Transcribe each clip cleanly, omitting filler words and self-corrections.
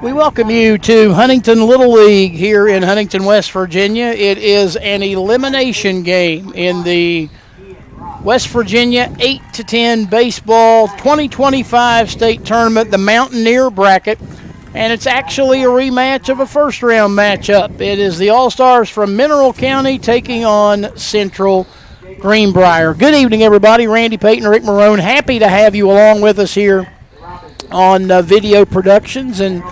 We welcome you to Huntington Little League here in Huntington, West Virginia. It is an elimination game in the West Virginia 8-10 baseball 2025 state tournament, the Mountaineer bracket, and it's actually a rematch of a first-round matchup. It is the All-Stars from Mineral County taking on Central Greenbrier. Good evening, everybody. Randy Payton, Rick Marone, happy to have you along with us here on Video Productions. And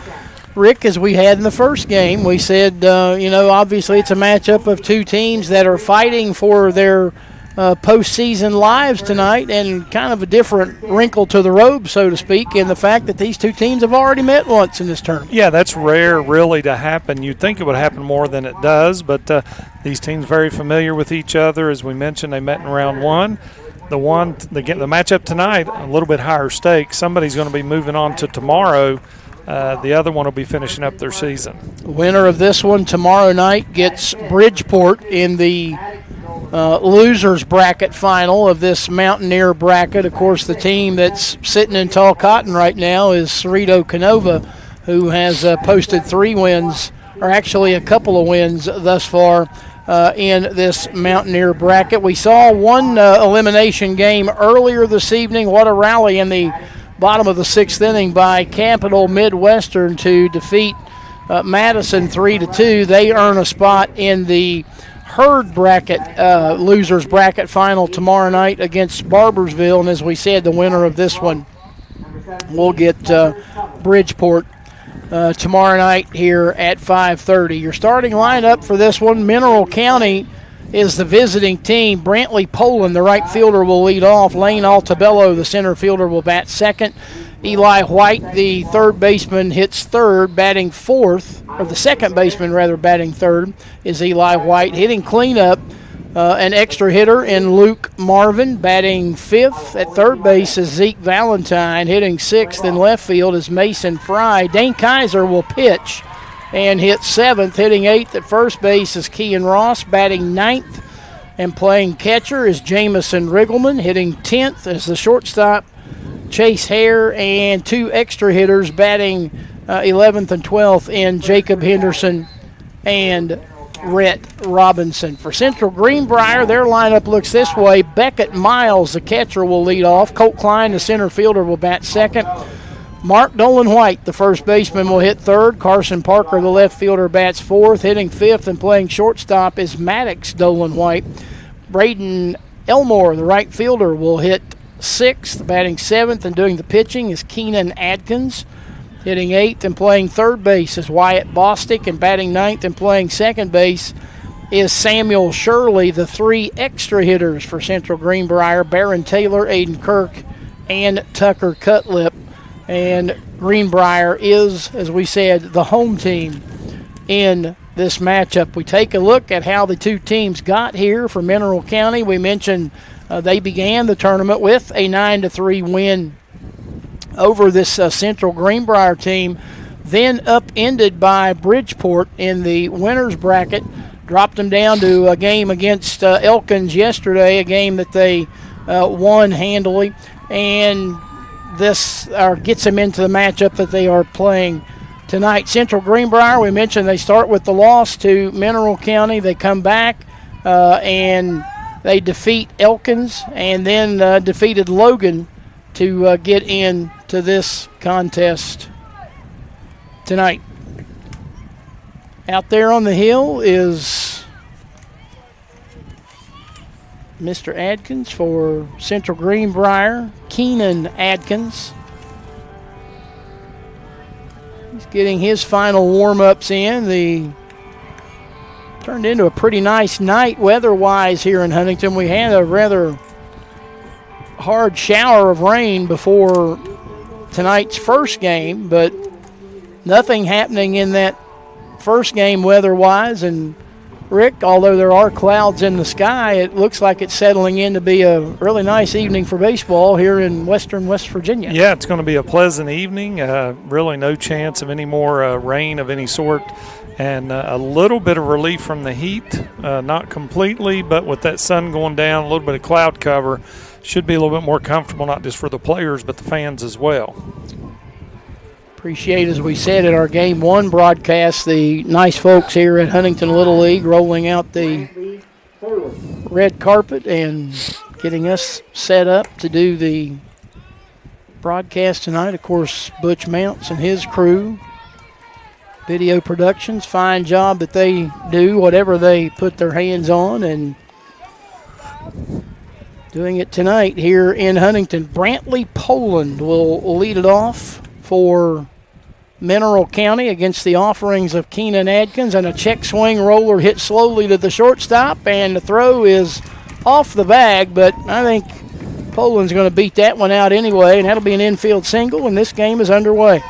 Rick, as we had in the first game, we said, obviously it's a matchup of two teams that are fighting for their postseason lives tonight, and kind of a different wrinkle to the robe, so to speak, in the fact that these two teams have already met once in this tournament. Yeah, that's rare really to happen. You'd think it would happen more than it does, but these teams very familiar with each other. As we mentioned, they met in round one. The matchup tonight, a little bit higher stakes. Somebody's going to be moving on to tomorrow. The other one will be finishing up their season. The winner of this one tomorrow night gets Bridgeport in the losers bracket final of this Mountaineer bracket. Of course, the team that's sitting in tall cotton right now is Cerrito Canova, who has posted 3 wins, or actually a couple of wins thus far in this Mountaineer bracket. We saw one elimination game earlier this evening. What a rally in the bottom of the 6th inning by Capital Midwestern to defeat Madison 3-2. They earn a spot in the Herd bracket, losers bracket final tomorrow night against Barbersville. And as we said, the winner of this one will get Bridgeport tomorrow night here at 5:30. Your starting lineup for this one: Mineral County is the visiting team. Brantley Poland, the right fielder, will lead off. Lane Altabello, the center fielder, will bat second. Eli White, the third baseman, hits third. Batting fourth, or the second baseman, rather, batting third, is Eli White. Hitting cleanup, an extra hitter in Luke Marvin. Batting fifth at third base is Zeke Valentine. Hitting sixth in left field is Mason Fry. Dane Kaiser will pitch and hit seventh. Hitting eighth at first base is Kean Ross. Batting ninth and playing catcher is Jamison Riggleman. Hitting 10th as the shortstop, Chase Hare, and 2 extra hitters batting 11th and 12th in Jacob Henderson and Rhett Robinson. For Central Greenbrier, their lineup looks this way. Beckett Miles, the catcher, will lead off. Colt Klein, the center fielder, will bat second. Mark Dolan White, the first baseman, will hit third. Carson Parker, the left fielder, bats fourth. Hitting fifth and playing shortstop is Maddox Dolan White. Braden Elmore, the right fielder, will hit sixth. Batting seventh and doing the pitching is Keenan Adkins. Hitting eighth and playing third base is Wyatt Bostick, and batting ninth and playing second base is Samuel Shirley. The 3 extra hitters for Central Greenbrier: Barron Taylor, Aiden Kirk, and Tucker Cutlip. And Greenbrier is, as we said, the home team in this matchup. We take a look at how the two teams got here. For Mineral County, we mentioned they began the tournament with a 9-3 win over this Central Greenbrier team, then upended by Bridgeport in the winners bracket, dropped them down to a game against Elkins yesterday, a game that they won handily, and this gets them into the matchup that they are playing tonight. Central Greenbrier, we mentioned they start with the loss to Mineral County. They come back and they defeat Elkins, and then defeated Logan to get into this contest tonight. Out there on the hill is Mr. Adkins for Central Greenbrier, Keenan Adkins. He's getting his final warm-ups in. Turned into a pretty nice night weather-wise here in Huntington. We had a rather hard shower of rain before tonight's first game, but nothing happening in that first game weather-wise. And Rick, although there are clouds in the sky, it looks like it's settling in to be a really nice evening for baseball here in western West Virginia. Yeah, it's going to be a pleasant evening. Really no chance of any more rain of any sort and a little bit of relief from the heat, not completely, but with that sun going down, a little bit of cloud cover, should be a little bit more comfortable, not just for the players, but the fans as well. Appreciate, as we said at our Game 1 broadcast, the nice folks here at Huntington Little League rolling out the red carpet and getting us set up to do the broadcast tonight. Of course, Butch Mounts and his crew, Video Productions, fine job that they do, whatever they put their hands on, and doing it tonight here in Huntington. Brantley Poland will lead it off for Mineral County against the offerings of Keenan Adkins, and a check swing roller hit slowly to the shortstop, and the throw is off the bag, but I think Poland's going to beat that one out anyway, and that'll be an infield single, and this game is underway.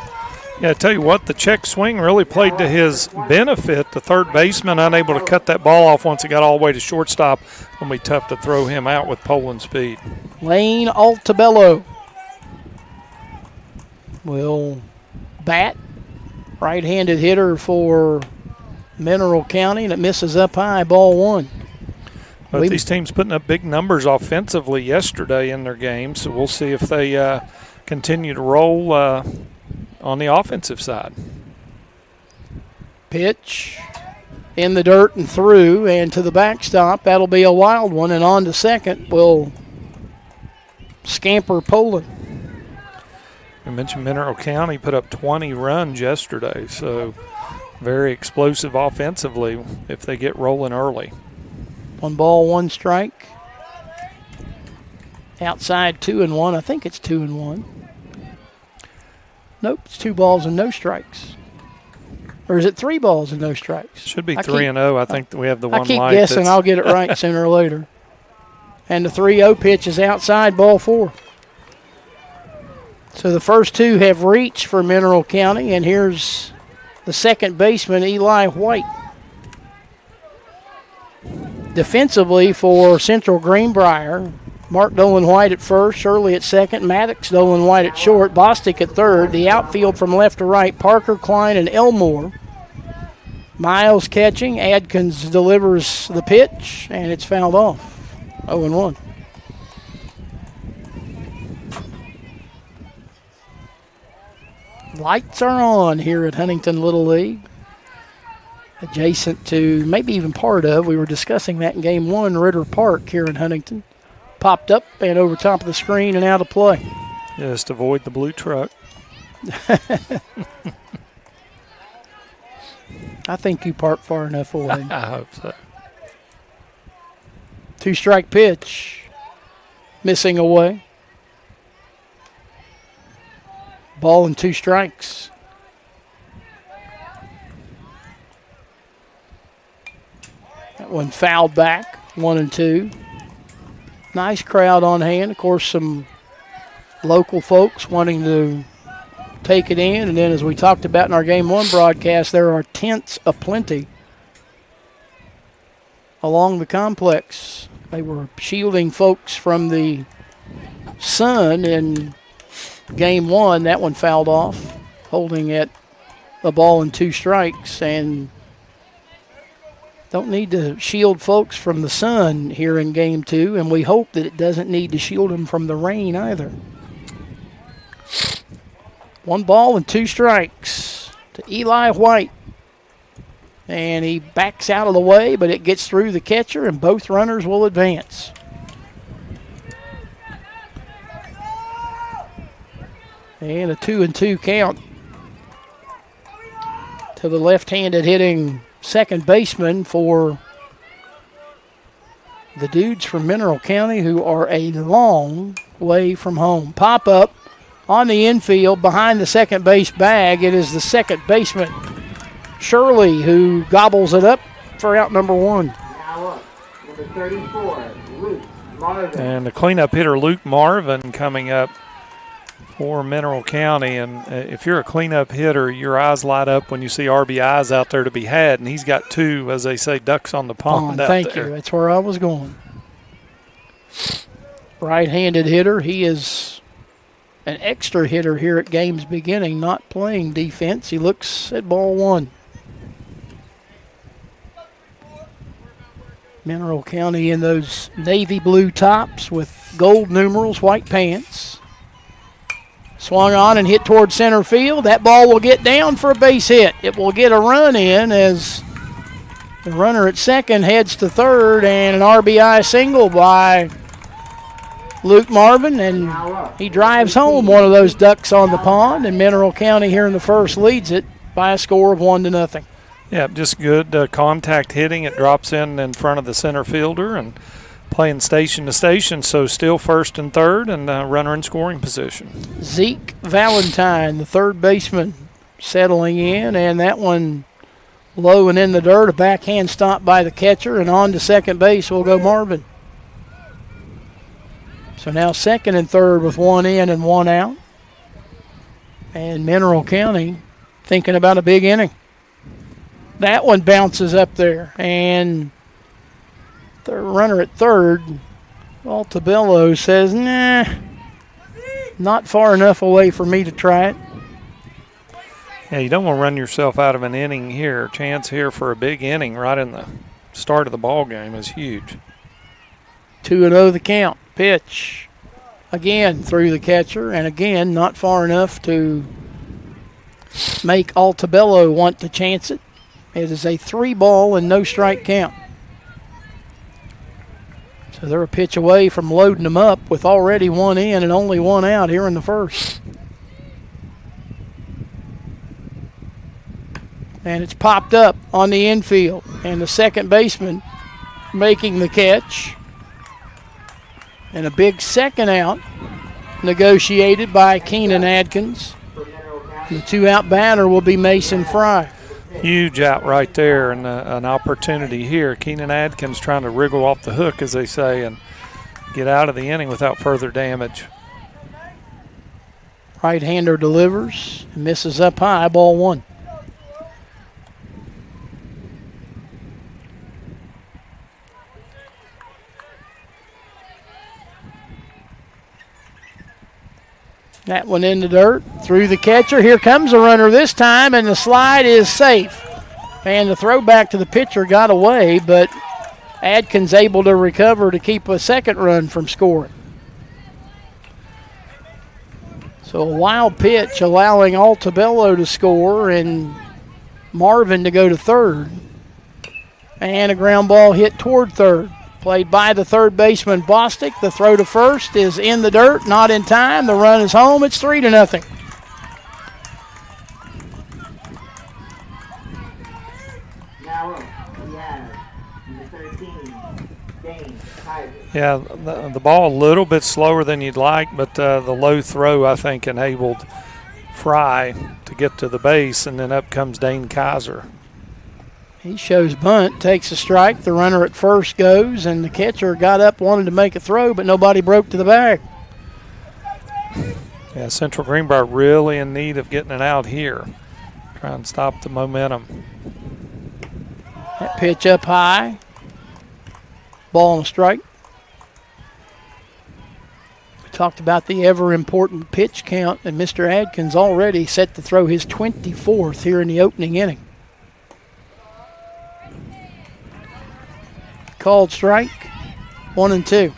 Yeah, I tell you what, the check swing really played to his benefit. The third baseman unable to cut that ball off once it got all the way to shortstop. It'll be tough to throw him out with Poland's speed. Lane Altabello will bat. Right-handed hitter for Mineral County, and it misses up high, ball one. Both these teams putting up big numbers offensively yesterday in their games, so we'll see if they continue to roll on the offensive side. Pitch in the dirt and through, and to the backstop. That'll be a wild one, and on to second will scamper Poland. I mentioned Mineral County put up 20 runs yesterday, so very explosive offensively if they get rolling early. 1 ball, 1 strike. Outside 2-1. I think it's 2-1. Nope, it's 2 balls and no strikes. Or is it 3 balls and no strikes? Should be 3-0. I think we have the one light. I keep guessing I'll get it right sooner or later. And the 3-0 pitch is outside, ball 4. So the first 2 have reached for Mineral County, and here's the second baseman, Eli White. Defensively for Central Greenbrier, Mark Dolan White at first, Shirley at second, Maddox Dolan White at short, Bostic at third. The outfield from left to right, Parker, Klein, and Elmore. Miles catching, Adkins delivers the pitch, and it's fouled off. 0-1. Lights are on here at Huntington Little League. Adjacent to, maybe even part of, we were discussing that in Game 1, Ritter Park here in Huntington. Popped up and over top of the screen and out of play. Just avoid the blue truck. I think you parked far enough away. I hope so. 2-strike pitch. Missing away. Ball and 2 strikes. That one fouled back, 1-2. Nice crowd on hand. Of course, some local folks wanting to take it in. And then, as we talked about in our Game 1 broadcast, there are tents aplenty along the complex. They were shielding folks from the sun in Game 1. That one fouled off, holding at a ball and 2 strikes. And don't need to shield folks from the sun here in Game 2, and we hope that it doesn't need to shield them from the rain either. 1 ball and 2 strikes to Eli White. And he backs out of the way, but it gets through the catcher, and both runners will advance. And a 2-2 count to the left-handed hitting second baseman for the dudes from Mineral County, who are a long way from home. Pop up on the infield behind the second base bag. It is the second baseman, Shirley, who gobbles it up for out number 1. Now up, number 34, Luke Marvin. And the cleanup hitter, Luke Marvin, coming up for Mineral County. And if you're a cleanup hitter, your eyes light up when you see RBIs out there to be had, and he's got 2, as they say, ducks on the pond out Thank there. you. That's where I was going. Right-handed hitter. He is an extra hitter here at game's beginning, not playing defense. He looks at ball 1. Mineral County in those navy blue tops with gold numerals, white pants. Swung on and hit toward center field. That ball will get down for a base hit. It will get a run in as the runner at second heads to third, and an RBI single by Luke Marvin, and he drives home one of those ducks on the pond, and Mineral County here in the first leads it by a score of 1-0. Yeah, just good contact hitting. It drops in front of the center fielder and playing station to station, so still first and third and runner in scoring position. Zeke Valentine, the third baseman, settling in, and that one low and in the dirt. A backhand stop by the catcher, and on to second base will go Marvin. So now second and third with one in and one out. And Mineral County thinking about a big inning. That one bounces up there, and the runner at third, Altabello, says, nah, not far enough away for me to try it. Yeah, you don't want to run yourself out of an inning here. Chance here for a big inning right in the start of the ball game is huge. 2-0 the count. Pitch again through the catcher, and again not far enough to make Altabello want to chance it. It is a 3-ball and no strike count. So they're a pitch away from loading them up with already one in and only one out here in the first. And it's popped up on the infield, and the second baseman making the catch. And a big second out negotiated by Keenan Adkins. The 2-out batter will be Mason Fry. Huge out right there, and an opportunity here. Keenan Adkins trying to wriggle off the hook, as they say, and get out of the inning without further damage. Right-hander delivers, misses up high, ball one. That one in the dirt, through the catcher. Here comes a runner this time, and the slide is safe. And the throw back to the pitcher got away, but Adkins able to recover to keep a second run from scoring. So a wild pitch allowing Altabello to score and Marvin to go to third. And a ground ball hit toward third. Played by the third baseman, Bostic. The throw to first is in the dirt, not in time. The run is home. It's 3-0. Yeah, the ball a little bit slower than you'd like, but the low throw, I think, enabled Fry to get to the base, and then up comes Dane Kaiser. He shows bunt, takes a strike. The runner at first goes, and the catcher got up, wanted to make a throw, but nobody broke to the bag. Yeah, Central Greenbrier really in need of getting it out here. Try and stop the momentum. That pitch up high. Ball and a strike. We talked about the ever-important pitch count, and Mr. Adkins already set to throw his 24th here in the opening inning. Called strike, 1-2.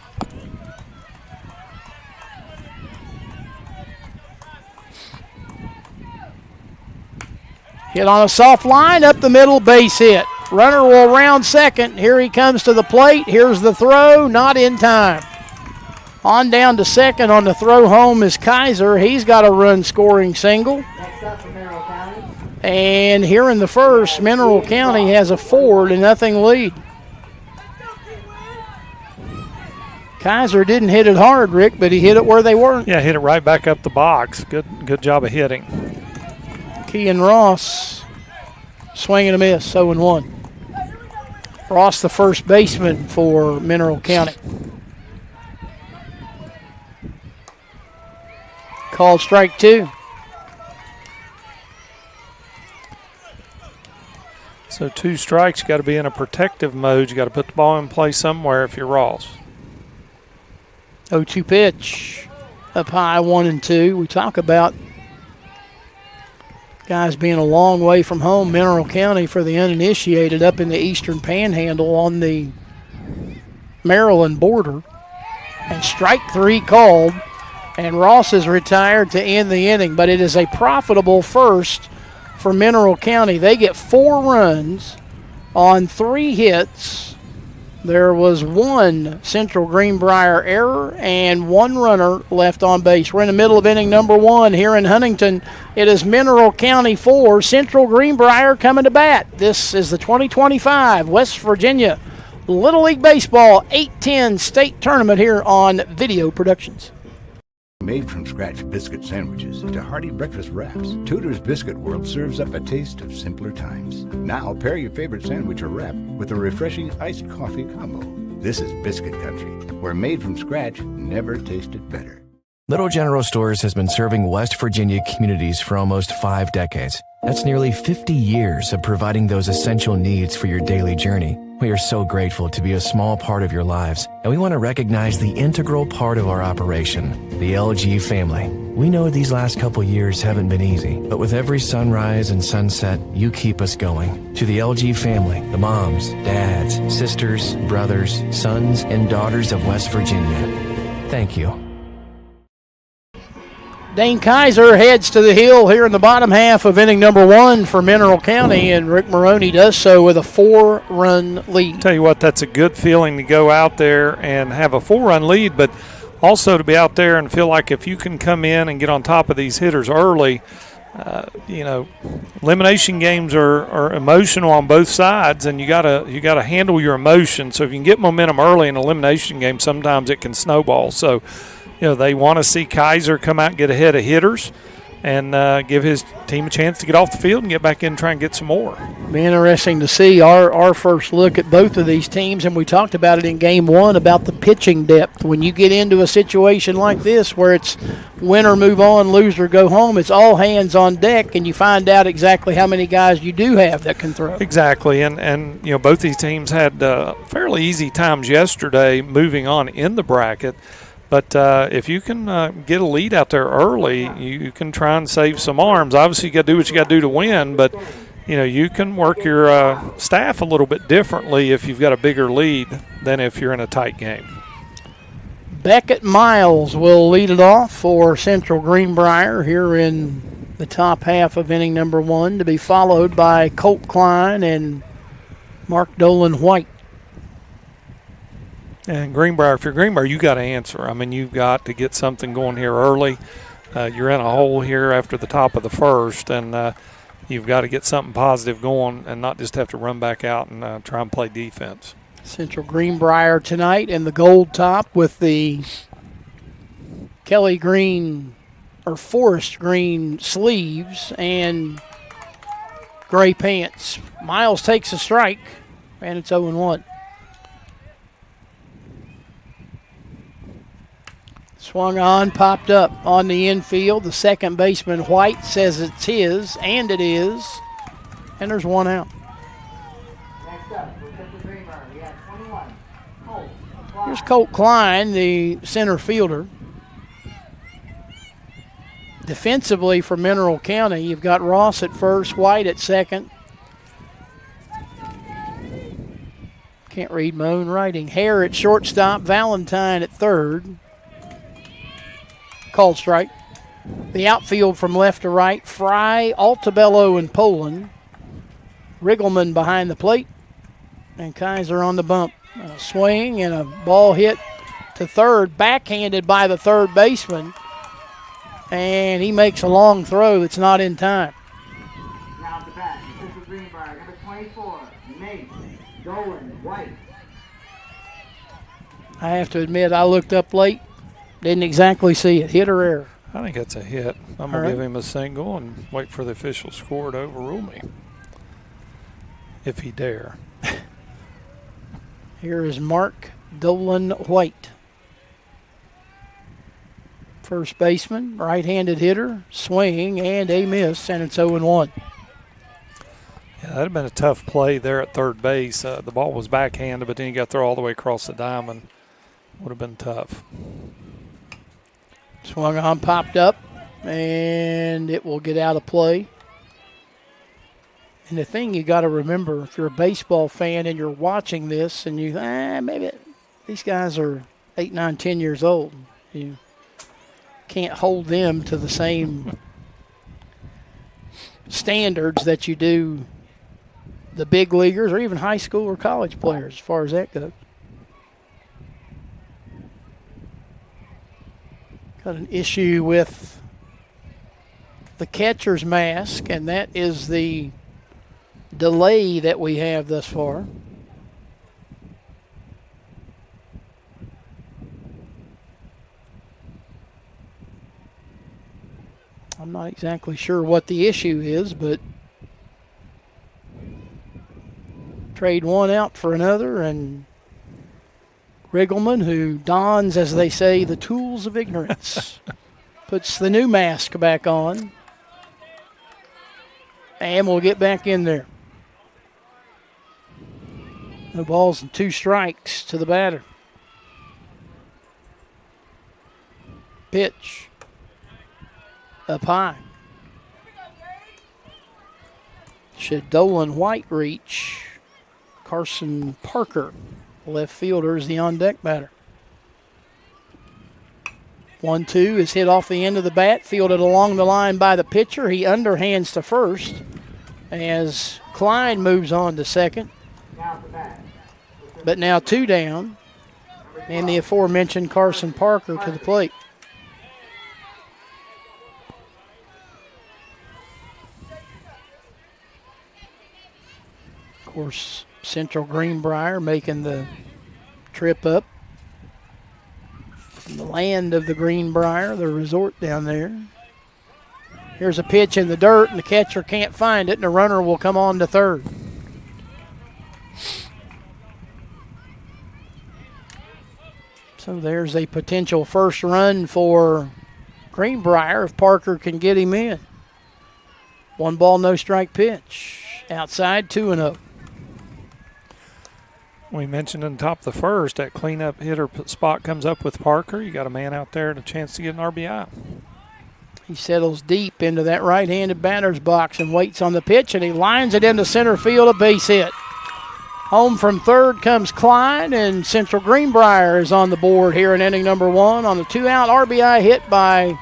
Hit on a soft line, up the middle, base hit. Runner will round second. Here he comes to the plate. Here's the throw, not in time. On down to second on the throw home is Kaiser. He's got a run scoring single. And here in the first, Mineral County has a 4-0 lead. Kaiser didn't hit it hard, Rick, but he hit it where they weren't. Yeah, hit it right back up the box. Good job of hitting. Kean Ross, swing and a miss, 0-1. Ross, the first baseman for Mineral County. Called strike 2. So 2 strikes, you got to be in a protective mode. You got to put the ball in play somewhere if you're Ross. 0-2 pitch, up high, 1-2. We talk about guys being a long way from home. Mineral County, for the uninitiated, up in the eastern panhandle on the Maryland border. And strike 3 called, and Ross is retired to end the inning. But it is a profitable first for Mineral County. They get 4 runs on 3 hits. There was 1 Central Greenbrier error and 1 runner left on base. We're in the middle of inning number 1 here in Huntington. It is Mineral County 4, Central Greenbrier coming to bat. This is the 2025 West Virginia Little League Baseball 8-10 state tournament here on Video Productions. Made from scratch biscuit sandwiches to hearty breakfast wraps, Tudor's Biscuit World serves up a taste of simpler times. Now pair your favorite sandwich or wrap with a refreshing iced coffee combo. This is Biscuit Country, where made from scratch never tasted better. Little General Stores has been serving West Virginia communities for almost 5 decades. That's nearly 50 years of providing those essential needs for your daily journey. We are so grateful to be a small part of your lives, and we want to recognize the integral part of our operation, the LG family. We know these last couple years haven't been easy, but with every sunrise and sunset, you keep us going. To the LG family, the moms, dads, sisters, brothers, sons, and daughters of West Virginia, thank you. Dane Kaiser heads to the hill here in the bottom half of inning number 1 for Mineral County, and Rick Maroney does so with a 4-run lead. Tell you what, that's a good feeling to go out there and have a 4-run lead, but also to be out there and feel like if you can come in and get on top of these hitters early, elimination games are emotional on both sides, and you gotta handle your emotions. So if you can get momentum early in an elimination game, sometimes it can snowball. So they want to see Kaiser come out and get ahead of hitters and give his team a chance to get off the field and get back in and try and get some more. Be interesting to see our first look at both of these teams, and we talked about it in Game 1 about the pitching depth. When you get into a situation like this where it's win or move on, lose or go home, it's all hands on deck, and you find out exactly how many guys you do have that can throw. Exactly, and both these teams had fairly easy times yesterday moving on in the bracket. But if you can get a lead out there early, you can try and save some arms. Obviously, you got to do what you got to do to win, but you can work your staff a little bit differently if you've got a bigger lead than if you're in a tight game. Beckett Miles will lead it off for Central Greenbrier here in the top half of inning number 1, to be followed by Colt Klein and Mark Dolan White. And Greenbrier, if you're Greenbrier, you got to answer. I mean, you've got to get something going here early. You're in a hole here after the top of the first, and you've got to get something positive going and not just have to run back out and try and play defense. Central Greenbrier tonight in the gold top with the Kelly green or forest green sleeves and gray pants. Miles takes a strike, and it's 0-1. Swung on, popped up on the infield. The second baseman, White, says it's his, and it is. And there's 1 out. Next up, for Central Greenbrier, we have 21, Colt Klein. Here's Colt Klein, the center fielder. Defensively for Mineral County, you've got Ross at first, White at second. Can't read my own writing. Hare at shortstop, Valentine at third. Called strike. The outfield from left to right, Fry, Altabello, and Poland. Riggleman behind the plate, and Kaiser on the bump. A swing and a ball hit to third, backhanded by the third baseman, and he makes a long throw that's not in time. Now at the bat, Central Greenbrier, number 24, Nate Dolan White. I have to admit, I looked up late. Didn't exactly see it. Hit or error? I think that's a hit. I'm going to give him a single and wait for the official score to overrule me, if he dare. Here is Mark Dolan White. First baseman, right-handed hitter, swing, and a miss, and it's 0-1. Yeah, that would have been a tough play there at third base. The ball was backhanded, but then you got to throw all the way across the diamond. Would have been tough. Swung on, popped up, and it will get out of play. And the thing you got to remember, if you're a baseball fan and you're watching this and you, maybe these guys are 8, 9, 10 years old. You can't hold them to the same standards that you do the big leaguers or even high school or college players as far as that goes. Got an issue with the catcher's mask, and that is the delay that we have thus far. I'm not exactly sure what the issue is, but trade one out for another, and Riggleman, who dons, as they say, the tools of ignorance, puts the new mask back on, and we'll get back in there. No balls and 2 strikes to the batter. Pitch. Up high. Should Dolan White reach? Carson Parker, left fielder, is the on-deck batter. 1-2 is hit off the end of the bat, fielded along the line by the pitcher. He underhands to first as Klein moves on to second. But now 2 down, and the aforementioned Carson Parker to the plate. Of course, Central Greenbrier making the trip up from the land of the Greenbrier, the resort down there. Here's a pitch in the dirt, and the catcher can't find it, and the runner will come on to third. So there's a potential first run for Greenbrier if Parker can get him in. 1 ball, no strike pitch. Outside, 2-0. We mentioned in the top of the first, that cleanup hitter spot comes up with Parker. You got a man out there and a chance to get an RBI. He settles deep into that right-handed batter's box and waits on the pitch, and he lines it into center field, a base hit. Home from third comes Klein, and Central Greenbrier is on the board here in inning number 1 on the 2-out RBI hit by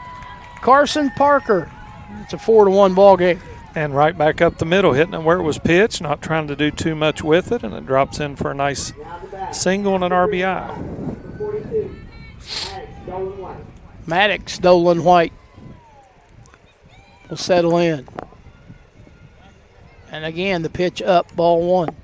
Carson Parker. It's a 4-1 ball game. And right back up the middle, hitting it where it was pitched, not trying to do too much with it, and it drops in for a nice single and an RBI. Maddox, Dolan White will settle in. And again, the pitch up, ball 1.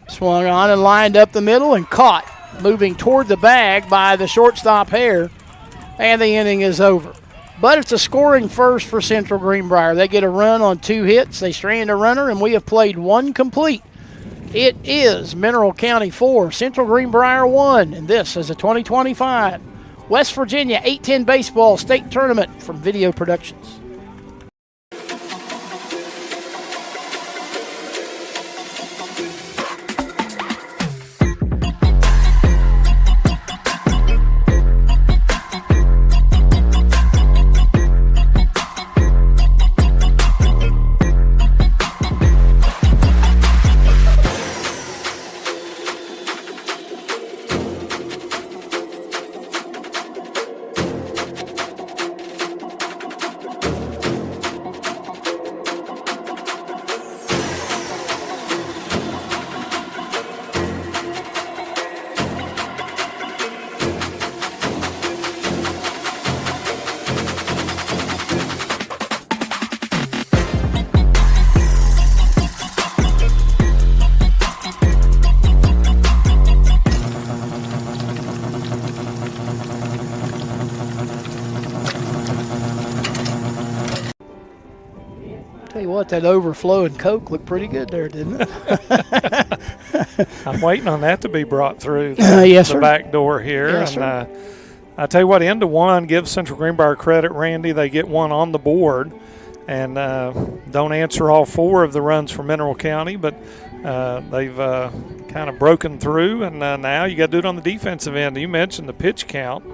Swung on and lined up the middle and caught. Moving toward the bag by the shortstop Hare, and the inning is over. But it's a scoring first for Central Greenbrier. They get a run on 2 hits, they strand a runner, and we have played 1 complete. It is Mineral County 4, Central Greenbrier 1, and this is a 2025 West Virginia 8-10 Baseball State Tournament from Video Productions. Tell you what, that overflowing Coke looked pretty good there, didn't it? I'm waiting on that to be brought through yes, the sir. back door here. Yes, and I tell you what, into 1, give Central Greenbrier credit, Randy. They get 1 on the board and don't answer all 4 of the runs for Mineral County, but they've kind of broken through, and now you got to do it on the defensive end. You mentioned the pitch count.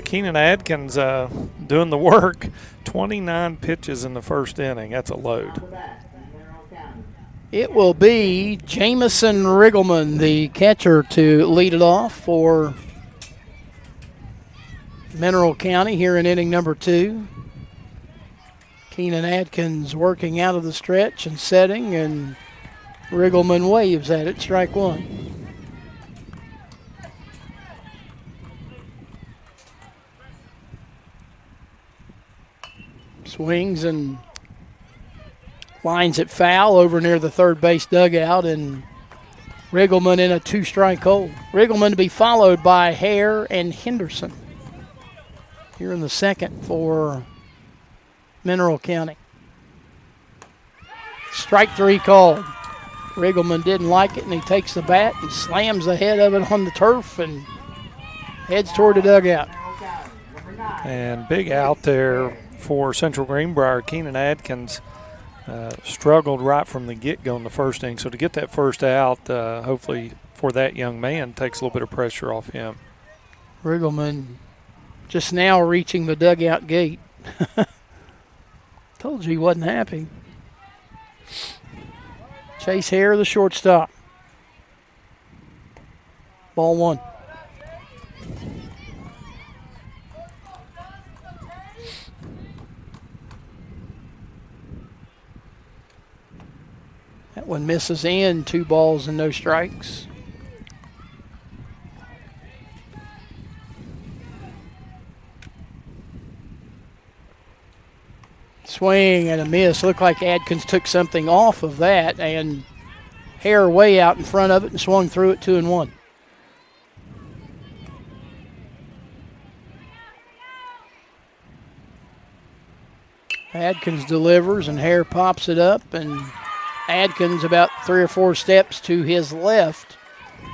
Keenan Adkins doing the work. 29 pitches in the first inning. That's a load. It will be Jamison Riggleman, the catcher, to lead it off for Mineral County here in inning number 2. Keenan Adkins working out of the stretch and setting, and Riggleman waves at it, strike 1. Swings and lines it foul over near the third base dugout, and Riggleman in a 2-strike hole. Riggleman to be followed by Hare and Henderson here in the second for Mineral County. Strike 3 called. Riggleman didn't like it, and he takes the bat and slams the head of it on the turf and heads toward the dugout. And big out there for Central Greenbrier. Keenan Adkins struggled right from the get-go in the first inning. So to get that first out, hopefully for that young man, takes a little bit of pressure off him. Riggleman just now reaching the dugout gate. Told you he wasn't happy. Chase Hare, the shortstop. Ball 1. That one misses in. 2 balls and no strikes. Swing and a miss. Looked like Adkins took something off of that, and Hare way out in front of it and swung through it 2-1. Adkins delivers and Hare pops it up, and Adkins about 3 or 4 steps to his left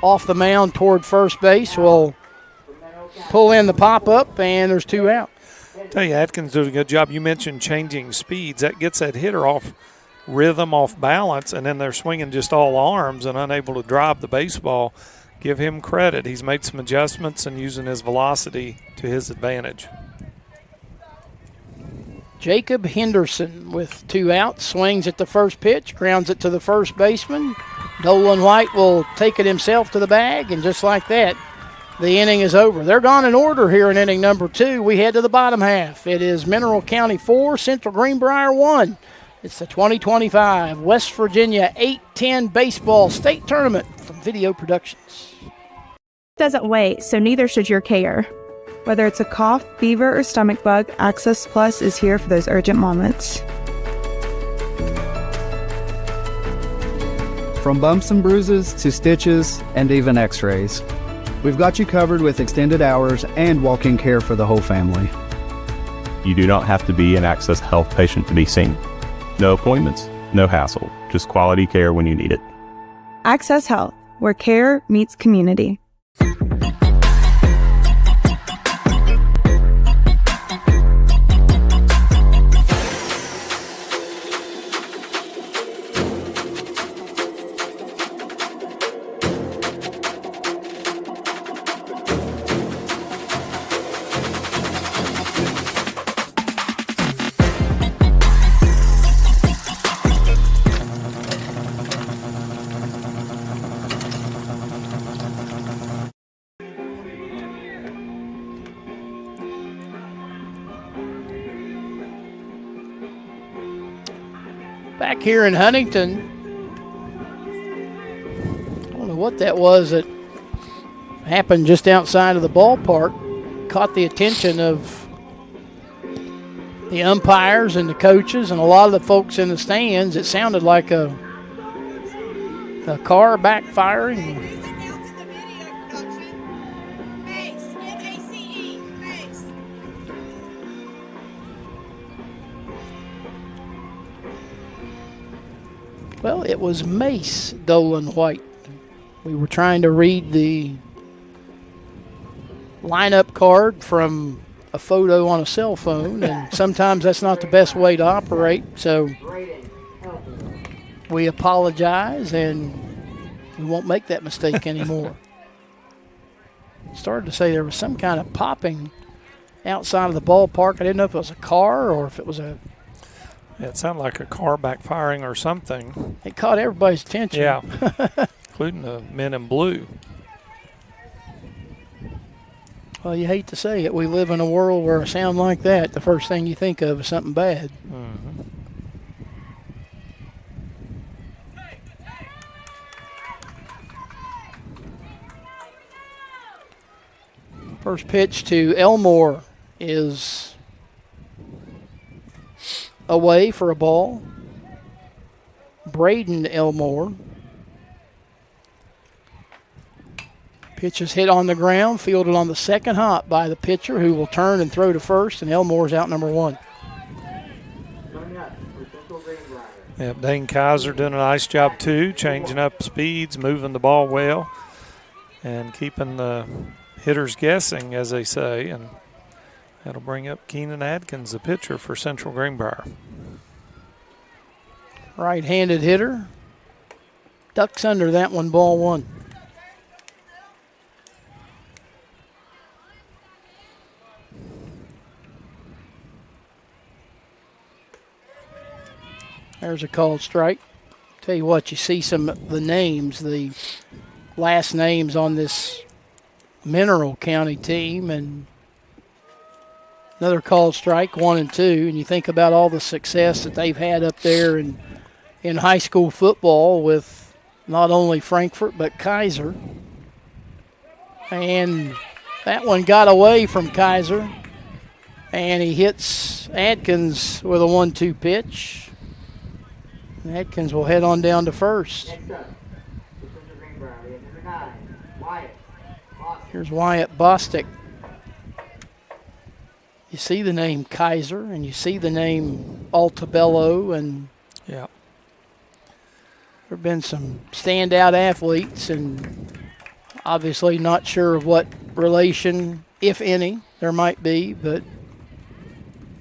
off the mound toward first base will pull in the pop-up, and there's 2 out. Tell you, Adkins did a good job. You mentioned changing speeds. That gets that hitter off rhythm, off balance, and then they're swinging just all arms and unable to drive the baseball. Give him credit. He's made some adjustments and using his velocity to his advantage. Jacob Henderson with 2 outs, swings at the first pitch, grounds it to the first baseman. Dolan White will take it himself to the bag, and just like that, the inning is over. They're gone in order here in inning number 2. We head to the bottom half. It is Mineral County 4, Central Greenbrier 1. It's the 2025 West Virginia 8-10 Baseball State Tournament from Video Productions. Doesn't wait, so neither should your care. Whether it's a cough, fever, or stomach bug, Access Plus is here for those urgent moments. From bumps and bruises to stitches and even x-rays, we've got you covered with extended hours and walk-in care for the whole family. You do not have to be an Access Health patient to be seen. No appointments, no hassle, just quality care when you need it. Access Health, where care meets community. Back here in Huntington, I don't know what that was that happened just outside of the ballpark. Caught the attention of the umpires and the coaches and a lot of the folks in the stands. It sounded like a car backfiring. Well, it was Mace Dolan White. We were trying to read the lineup card from a photo on a cell phone, and sometimes that's not the best way to operate, so we apologize, and we won't make that mistake anymore. Started to say there was some kind of popping outside of the ballpark. I didn't know if it was a car or if it was a. Yeah, it sounded like a car backfiring or something. It caught everybody's attention. Yeah, including the men in blue. Well, you hate to say it. We live in a world where a sound like that, the first thing you think of is something bad. Mm-hmm. First pitch to Elmore is away for a ball. Braden Elmore. Pitch is hit on the ground, fielded on the second hop by the pitcher, who will turn and throw to first, and Elmore's out number one. Yep, Dane Kaiser doing a nice job too, changing up speeds, moving the ball well, and keeping the hitters guessing, as they say, and that'll bring up Keenan Adkins, the pitcher for Central Greenbrier. Right-handed hitter. Ducks under that one, ball one. There's a called strike. Tell you what, you see some of the names, the last names on this Mineral County team, and another called strike, 1 and 2, and you think about all the success that they've had up there in high school football with not only Frankfort but Kaiser. And that one got away from Kaiser, and he hits Adkins with a 1-2 pitch. Adkins will head on down to first. Here's Wyatt Bostic. You see the name Kaiser, and you see the name Altabello, and yeah, there have been some standout athletes, and obviously not sure of what relation, if any, there might be, but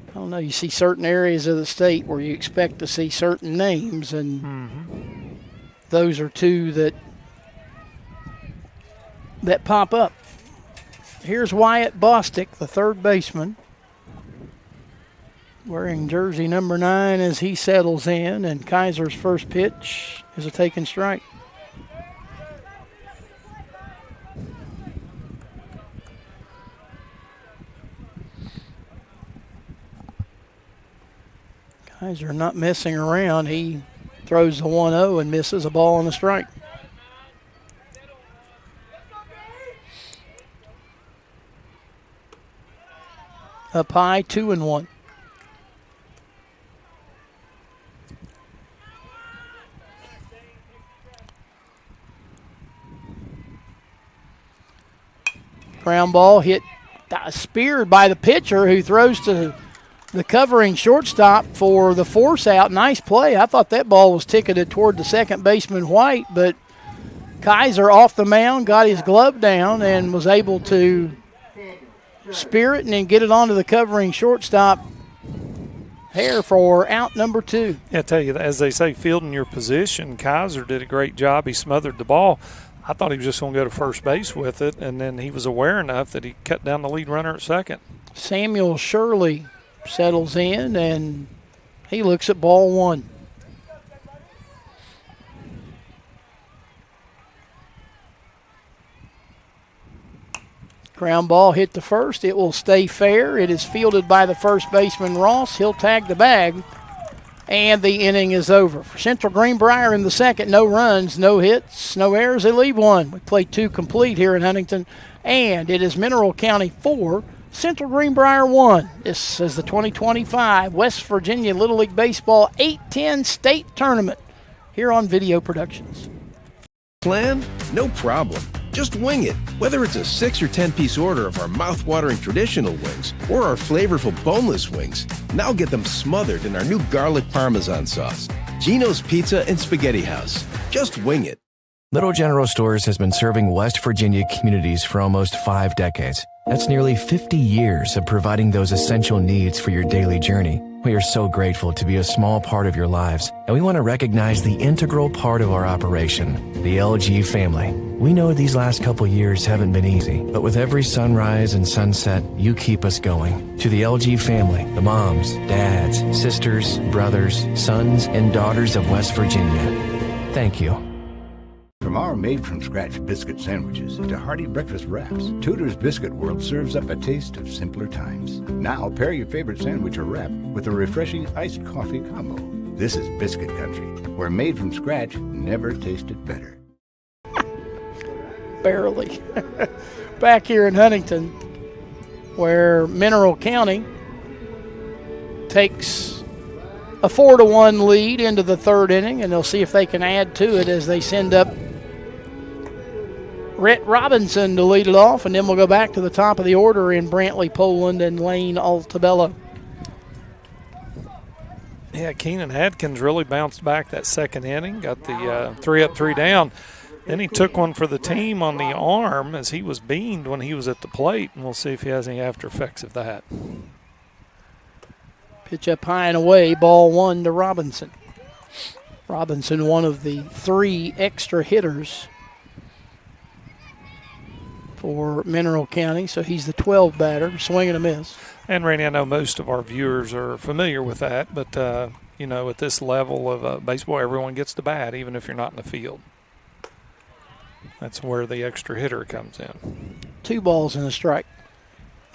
I don't know, you see certain areas of the state where you expect to see certain names, and those are two that pop up. Here's Wyatt Bostic, the third baseman, wearing jersey number 9 as he settles in, and Kaiser's first pitch is a taken strike. Kaiser not messing around. He throws the 1-0 and misses a ball and a strike. Up high, 2-1. Ground ball hit, speared by the pitcher, who throws to the covering shortstop for the force out. Nice play. I thought that ball was ticketed toward the second baseman White, but Kaiser off the mound, got his glove down, and was able to spear it and then get it onto the covering shortstop Hare for out number 2. Yeah, I tell you, as they say, fielding your position, Kaiser did a great job. He smothered the ball. I thought he was just going to go to first base with it, and then he was aware enough that he cut down the lead runner at second. Samuel Shirley settles in, and he looks at ball 1. Ground ball hit the first. It will stay fair. It is fielded by the first baseman, Ross. He'll tag the bag, and the inning is over. For Central Greenbrier in the second, no runs, no hits, no errors. They leave 1. We play 2 complete here in Huntington, and it is Mineral County 4, Central Greenbrier 1. This is the 2025 West Virginia Little League Baseball 8-10 state tournament here on Video Productions. Plan? No problem. Just wing it. Whether it's a 6 or 10-piece order of our mouth-watering traditional wings or our flavorful boneless wings, now get them smothered in our new garlic parmesan sauce. Gino's Pizza and Spaghetti House. Just wing it. Little General Stores has been serving West Virginia communities for almost 5 decades. That's nearly 50 years of providing those essential needs for your daily journey. We are so grateful to be a small part of your lives, and we want to recognize the integral part of our operation, the LG family. We know these last couple years haven't been easy, but with every sunrise and sunset, you keep us going. To the LG family, the moms, dads, sisters, brothers, sons, and daughters of West Virginia, thank you. From our made-from-scratch biscuit sandwiches to hearty breakfast wraps, Tudor's Biscuit World serves up a taste of simpler times. Now pair your favorite sandwich or wrap with a refreshing iced coffee combo. This is biscuit country, where made from scratch never tasted better. Barely. Back here in Huntington, where Mineral County takes a 4-1 lead into the third inning, and they'll see if they can add to it as they send up Rhett Robinson to lead it off, and then we'll go back to the top of the order in Brantley Poland and Lane Altabello. Yeah, Keenan Adkins really bounced back that second inning, got the 3 up, 3 down. Then he took one for the team on the arm as he was beamed when he was at the plate, and we'll see if he has any after effects of that. Pitch up high and away, ball 1 to Robinson. Robinson, one of the 3 extra hitters for Mineral County, so he's the 12th batter, swing and a miss. And Randy, I know most of our viewers are familiar with that, but you know, at this level of baseball, everyone gets to bat, even if you're not in the field. That's where the extra hitter comes in. 2 balls and a strike.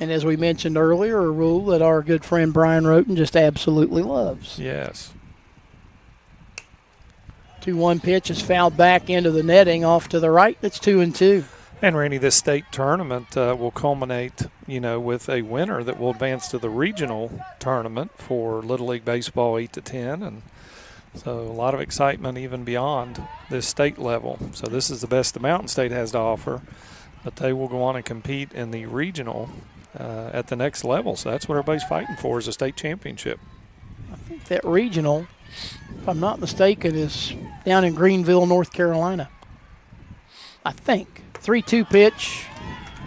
And as we mentioned earlier, a rule that our good friend Brian Roten just absolutely loves. Yes. 2-1 pitch is fouled back into the netting off to the right. It's 2-2. And Randy, this state tournament will culminate, you know, with a winner that will advance to the regional tournament for Little League Baseball 8 to 10, and so a lot of excitement even beyond this state level. So this is the best the Mountain State has to offer, but they will go on and compete in the regional at the next level. So that's what everybody's fighting for, is a state championship. I think that regional, if I'm not mistaken, is down in Greenville, North Carolina. I think. 3-2 pitch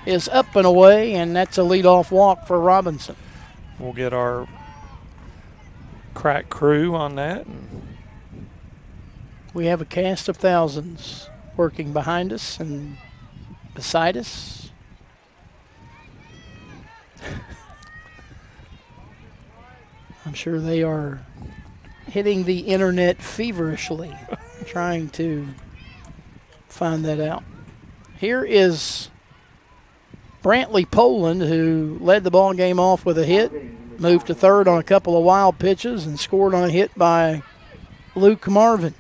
is up and away, and that's a leadoff walk for Robinson. We'll get our crack crew on that. We have a cast of thousands working behind us and beside us. I'm sure they are hitting the internet feverishly, trying to find that out. Here is Brantley Poland, who led the ball game off with a hit, moved to third on a couple of wild pitches, and scored on a hit by Luke Marvin.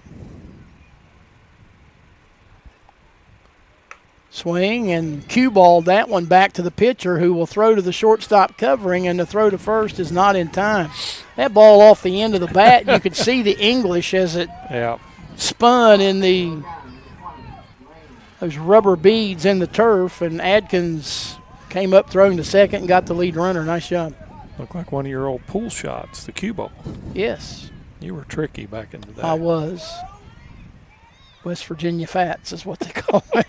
Swing and cue-balled that one back to the pitcher, who will throw to the shortstop covering, and the throw to first is not in time. That ball off the end of the bat, you could see the English as it spun in those rubber beads in the turf, and Adkins came up throwing to second and got the lead runner. Nice job. Looked like one of your old pool shots, the cue ball. Yes. You were tricky back in the day. I was. West Virginia Fats is what they call me.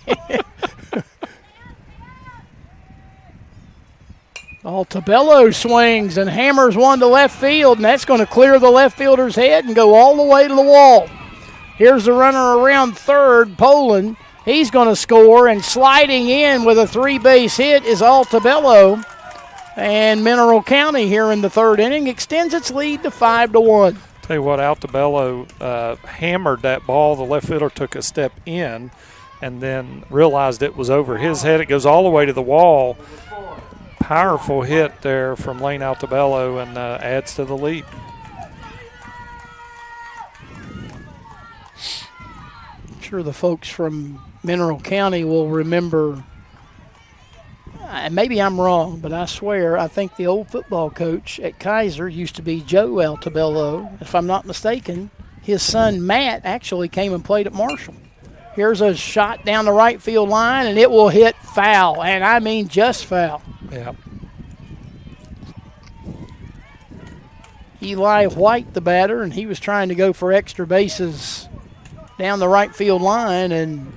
Altabello swings and hammers one to left field, and that's going to clear the left fielder's head and go all the way to the wall. Here's the runner around third, Poland. He's going to score, and sliding in with a 3-base hit is Altabello. And Mineral County here in the third inning extends its lead to 5-1. Tell you what, Altabello hammered that ball. The left fielder took a step in and then realized it was over his head. It goes all the way to the wall. Powerful hit there from Lane Altabello, and adds to the lead. I'm sure the folks from Mineral County will remember, and maybe I'm wrong, but I swear I think the old football coach at Kaiser used to be Joe Altabello. If I'm not mistaken, his son Matt actually came and played at Marshall. Here's a shot down the right field line, and it will hit foul, and I mean just foul. Yeah. Eli White, the batter, and he was trying to go for extra bases down the right field line, and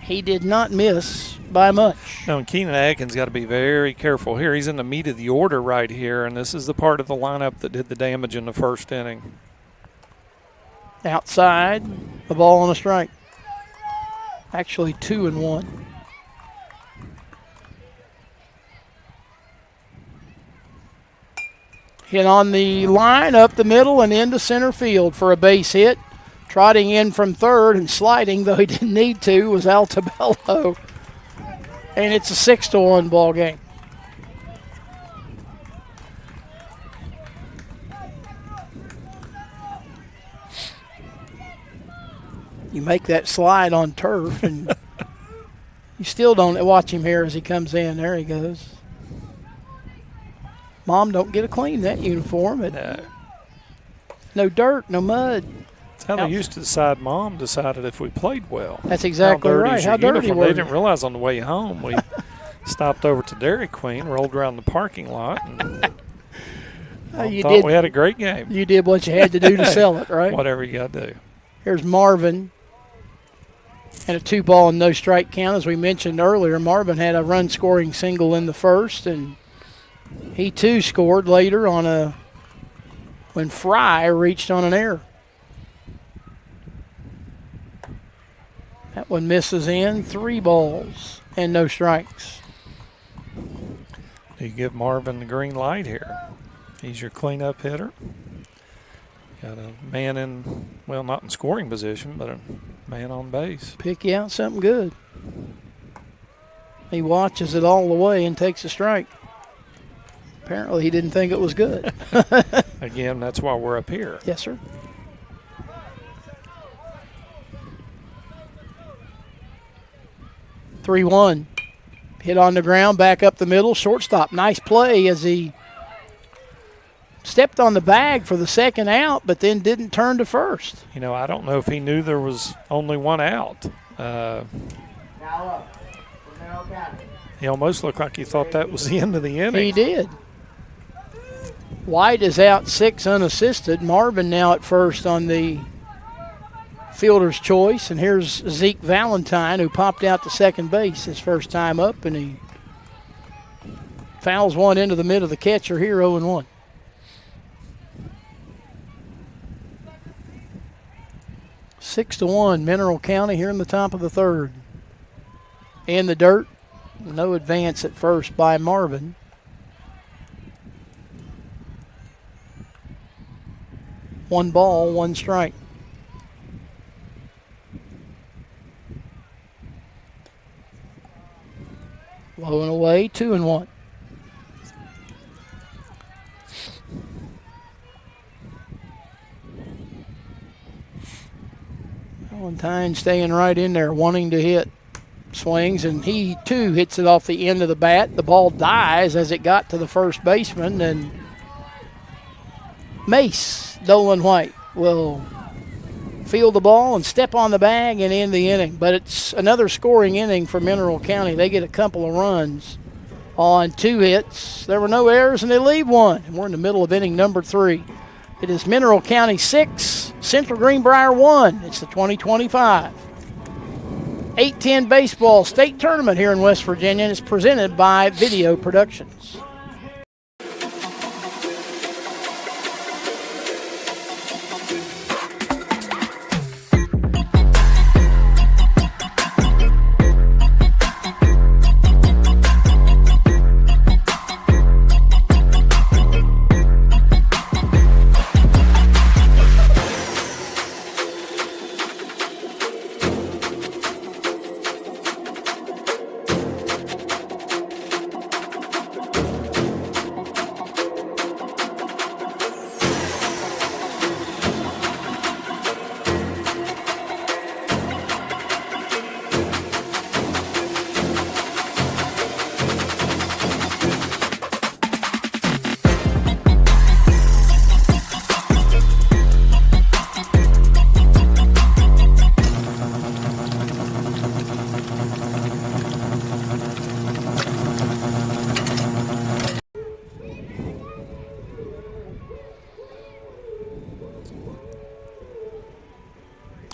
He did not miss by much. No, and Keenan Atkins got to be very careful here. He's in the meat of the order right here, and this is the part of the lineup that did the damage in the first inning. Outside, the ball on a strike. Actually 2-1. Hit on the line, up the middle, and into center field for a base hit. Trotting in from third and sliding, though he didn't need to, was Altabello. And it's a 6-1 ball game. You make that slide on turf, and you still don't watch him here as he comes in. There he goes. Mom, don't get a clean that uniform. No dirt, no mud. That's how they used to decide. Mom decided if we played well. That's exactly right. How dirty were They didn't realize on the way home we stopped over to Dairy Queen, rolled around the parking lot, and thought we had a great game. You did what you had to do to sell it, right? Whatever you got to do. Here's Marvin. And a 2-ball and no strike count. As we mentioned earlier, Marvin had a run-scoring single in the first, and he too scored later on when Fry reached on an error. That one misses in. 3 balls and no strikes. You give Marvin the green light here. He's your cleanup hitter. Got a man in, well, not in scoring position, but a man on base. Pick you out something good. He watches it all the way and takes a strike. Apparently he didn't think it was good. Again, that's why we're up here. Yes, sir. (3-1). Hit on the ground, back up the middle, shortstop. Nice play as he stepped on the bag for the second out, but then didn't turn to first. You know, I don't know if he knew there was only one out. He almost looked like he thought that was the end of the inning. He did. White is out 6 unassisted. Marvin now at first on the fielder's choice. And here's Zeke Valentine, who popped out to second base his first time up, and he fouls one into the mid of the catcher here, 0-1. Six to 1, Mineral County here in the top of the third. In the dirt, no advance at first by Marvin. One ball, one strike. Low and away, 2-1. Valentine staying right in there, wanting to hit. Swings, and he too hits it off the end of the bat. The ball dies as it got to the first baseman, and Mace Dolan White will field the ball and step on the bag and end the inning. But it's another scoring inning for Mineral County. They get a couple of runs on 2 hits. There were no errors, and they leave one. And we're in the middle of inning number 3. It is Mineral County 6, Central Greenbrier 1. It's the 2025 8-10 Baseball State Tournament here in West Virginia, and it's presented by Video Productions.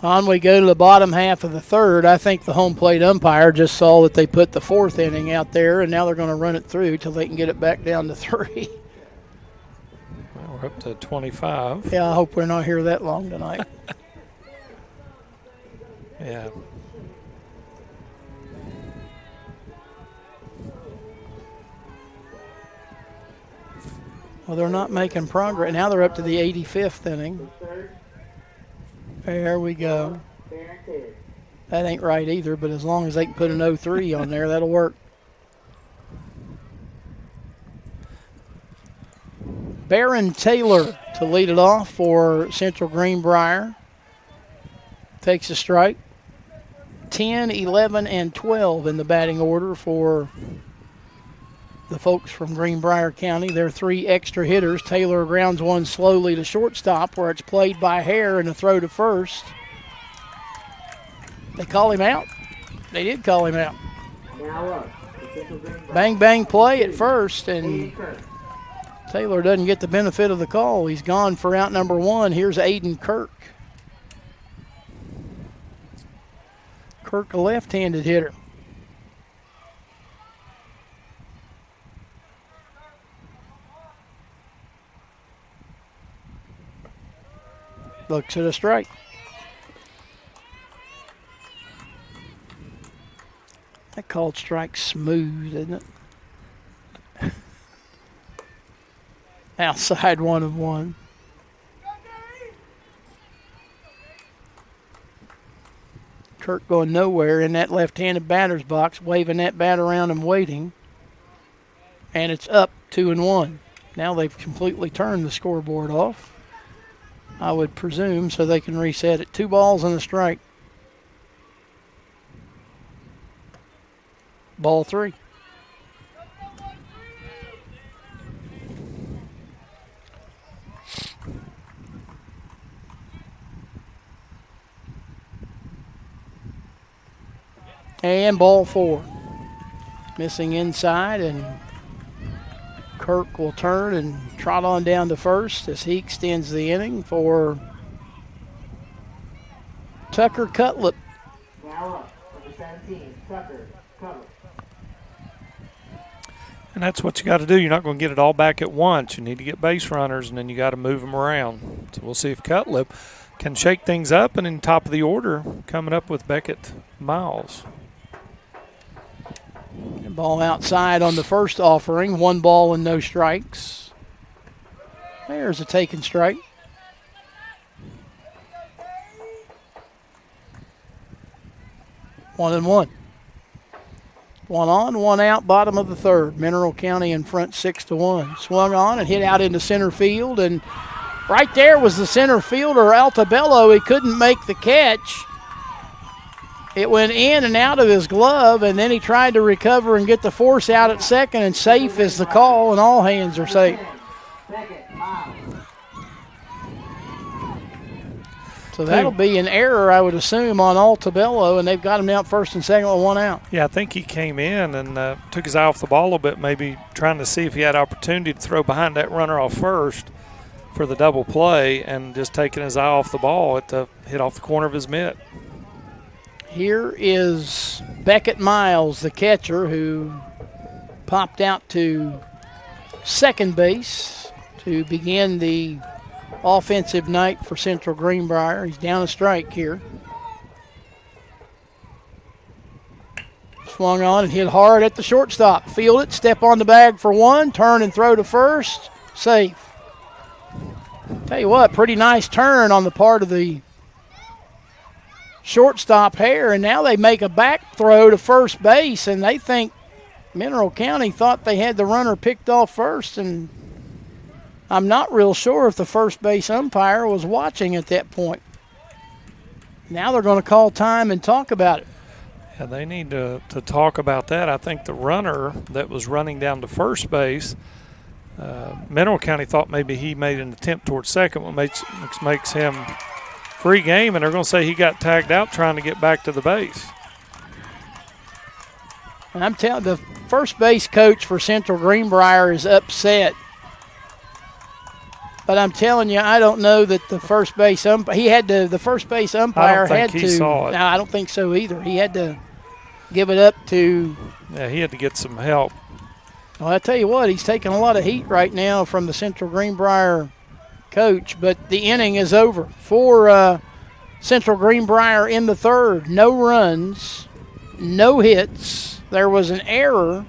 On we go to the bottom half of the third. I think the home plate umpire just saw that they put the fourth inning out there, and now they're going to run it through till they can get it back down to 3. Well, we're up to 25. Yeah, I hope we're not here that long tonight. Yeah. Well, they're not making progress. Now they're up to the 85th inning. There we go. That ain't right either, but as long as they can put an 0-3 on there, that'll work. Baron Taylor to lead it off for Central Greenbrier. Takes a strike. 10, 11, and 12 in the batting order for the folks from Greenbrier County. They're 3 extra hitters. Taylor grounds one slowly to shortstop where it's played by Hare and a throw to first. They call him out. They did call him out. Bang, bang play at first, and Taylor doesn't get the benefit of the call. He's gone for out number 1. Here's Aiden Kirk. Kirk, a left-handed hitter. Looks at a strike. That called strike smooth, isn't it? Outside 1-1. Kirk going nowhere in that left-handed batter's box, waving that bat around and waiting. And it's up 2-1. Now they've completely turned the scoreboard off, I would presume, so they can reset it. 2 balls and a strike. Ball 3. And ball 4. Missing inside, and Kirk will turn and trot on down to first as he extends the inning for Tucker Cutlip. Now up, number 17, Tucker Cutlip. And that's what you got to do. You're not going to get it all back at once. You need to get base runners, and then you got to move them around. So we'll see if Cutlip can shake things up, and in top of the order, coming up with Beckett Miles. Ball outside on the first offering. 1 ball and no strikes. There's a taken strike. One and one. 1 on, 1 out, bottom of the third. Mineral County in front 6-1. Swung on and hit out into center field, and right there was the center fielder, Altabello. He couldn't make the catch. It went in and out of his glove, and then he tried to recover and get the force out at second, and safe is the call, and all hands are safe. So that'll be an error, I would assume, on Altabello, and they've got him out first and second with 1 out. Yeah, I think he came in and took his eye off the ball a little bit, maybe trying to see if he had opportunity to throw behind that runner off first for the double play, and just taking his eye off the ball at the hit off the corner of his mitt. Here is Beckett Miles, the catcher, who popped out to second base to begin the offensive night for Central Greenbrier. He's down a strike here. Swung on and hit hard at the shortstop. Field it, step on the bag for 1, turn and throw to first. Safe. Tell you what, pretty nice turn on the part of the shortstop Hare, and now they make a back throw to first base, and they think Mineral County thought they had the runner picked off first, and I'm not real sure if the first base umpire was watching at that point. Now they're going to call time and talk about it. Yeah, they need to talk about that. I think the runner that was running down to first base, Mineral County thought maybe he made an attempt towards second, which makes him free game, and they're going to say he got tagged out trying to get back to the base. I'm telling the first base coach for Central Greenbrier is upset. But I'm telling you, I don't know that the first base umpire, the first base umpire had to. Saw it. No, I don't think so either. He had to give it up to. Yeah, he had to get some help. Well, I tell you what, he's taking a lot of heat right now from the Central Greenbrier coach, but the inning is over for Central Greenbrier in the third. No runs, no hits. There was an error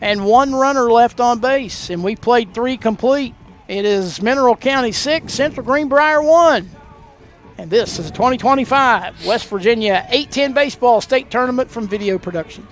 and one runner left on base, and we played 3 complete. It is Mineral County 6, Central Greenbrier 1. And this is the 2025 West Virginia 810 Baseball State Tournament from Video Productions.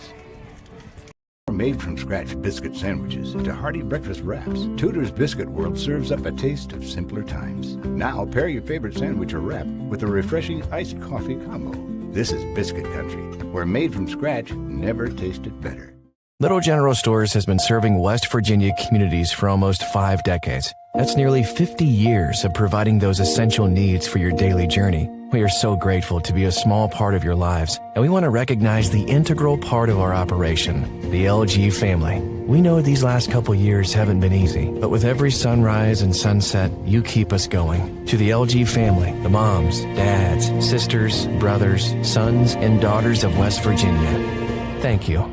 Made from scratch biscuit sandwiches into hearty breakfast wraps, Tudor's Biscuit World serves up a taste of simpler times. Now pair your favorite sandwich or wrap with a refreshing iced coffee combo. This is Biscuit Country, where made from scratch never tasted better. Little General Stores has been serving West Virginia communities for almost 5 decades. That's nearly 50 years of providing those essential needs for your daily journey. We are so grateful to be a small part of your lives, and we want to recognize the integral part of our operation, the LG family. We know these last couple years haven't been easy, but with every sunrise and sunset, you keep us going. To the LG family, the moms, dads, sisters, brothers, sons, and daughters of West Virginia, thank you.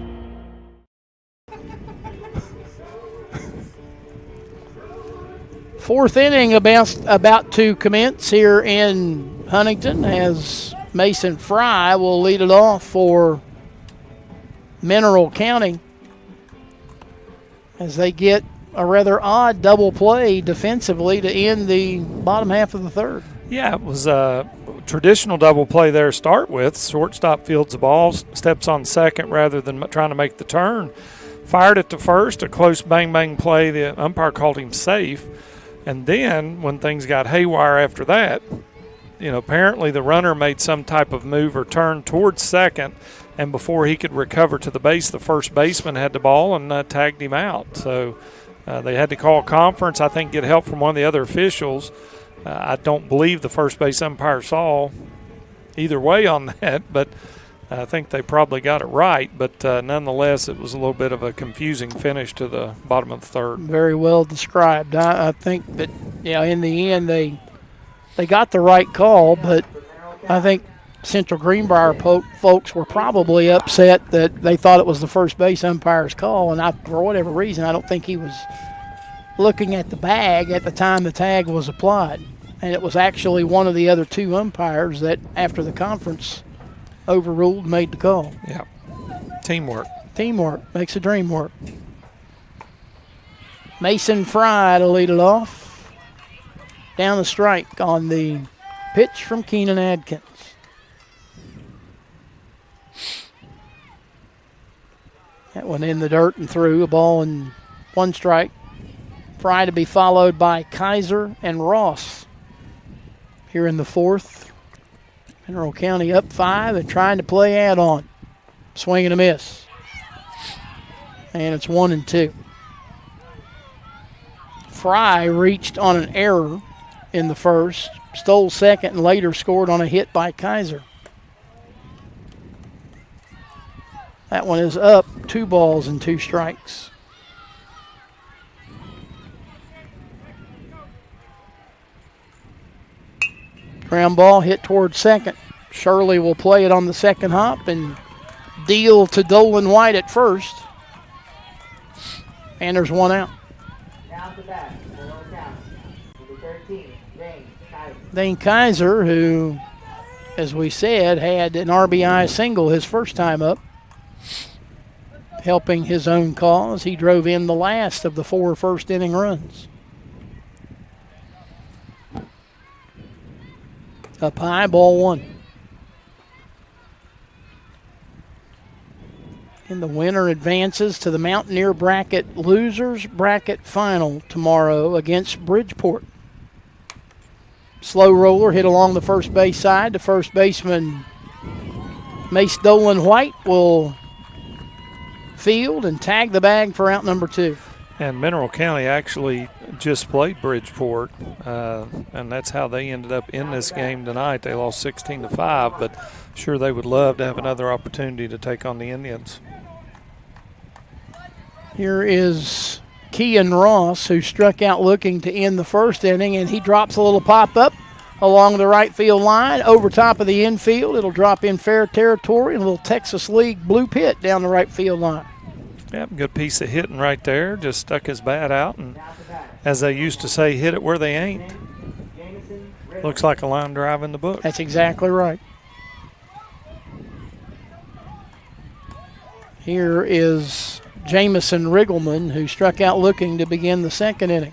Fourth inning about to commence here in Huntington as Mason Fry will lead it off for Mineral County as they get a rather odd double play defensively to end the bottom half of the third. Yeah, it was a traditional double play there to start with. Shortstop fields the ball, steps on second rather than trying to make the turn. Fired it to first, a close bang-bang play. The umpire called him safe. And then when things got haywire after that, apparently the runner made some type of move or turn towards second, and before he could recover to the base, the first baseman had the ball and tagged him out. So they had to call a conference, I think, get help from one of the other officials. I don't believe the first base umpire saw either way on that, but I think they probably got it right. But nonetheless, it was a little bit of a confusing finish to the bottom of the third. Very well described. I think that, in the end they got the right call, but I think Central Greenbrier folks were probably upset that they thought it was the first base umpire's call, and for whatever reason, I don't think he was looking at the bag at the time the tag was applied. And it was actually one of the other 2 umpires that, after the conference overruled, made the call. Yeah. Teamwork. Teamwork makes a dream work. Mason Fry to lead it off. Down the strike on the pitch from Keenan Adkins. That one in the dirt and through. A ball and 1 strike. Fry to be followed by Kaiser and Ross here in the fourth. Mineral County up 5 and trying to play add-on. Swing and a miss. And it's 1-2. Fry reached on an error in the first, stole second, and later scored on a hit by Kaiser. That one is up, 2 balls and 2 strikes. Ground ball hit towards second. Shirley will play it on the second hop and deal to Dolan White at first. And there's 1 out. Down to bat, Mineral County. Number 13, Dane Kaiser. Dane Kaiser, who, as we said, had an RBI single his first time up, helping his own cause. He drove in the last of the 4 first inning runs. Up high, ball 1. And the winner advances to the Mountaineer bracket losers bracket final tomorrow against Bridgeport. Slow roller hit along the first base side. The first baseman, Mace Dolan White, will field and tag the bag for out number 2. And Mineral County actually just played Bridgeport, and that's how they ended up in this game tonight. They lost 16-5, but sure they would love to have another opportunity to take on the Indians. Here is Kean Ross, who struck out looking to end the first inning, and he drops a little pop-up along the right field line, over top of the infield. It'll drop in fair territory, and a little Texas League blue pit down the right field line. Yep, good piece of hitting right there. Just stuck his bat out, and as they used to say, hit it where they ain't. Looks like a line drive in the book. That's exactly right. Here is Jamison Riggleman, who struck out looking to begin the second inning.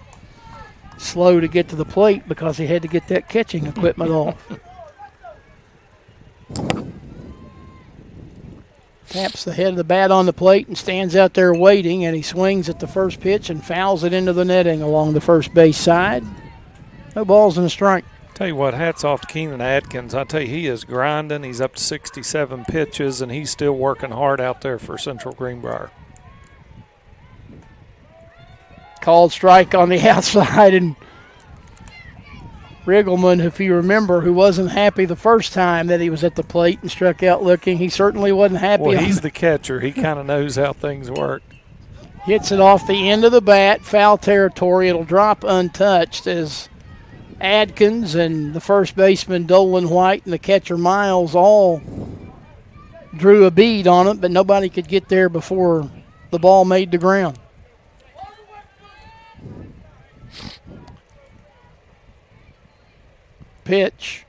Slow to get to the plate because he had to get that catching equipment off. Taps the head of the bat on the plate and stands out there waiting, and he swings at the first pitch and fouls it into the netting along the first base side. No balls and a strike. Tell you what, hats off to Keenan Atkins. I tell you, he is grinding. He's up to 67 pitches, and he's still working hard out there for Central Greenbrier. Called strike on the outside, and Riggleman, if you remember, who wasn't happy the first time that he was at the plate and struck out looking, he certainly wasn't happy. Well, he's the catcher. He kind of knows how things work. Hits it off the end of the bat, foul territory. It'll drop untouched as Adkins and the first baseman Dolan White and the catcher Miles all drew a bead on it, but nobody could get there before the ball made the ground. Pitch.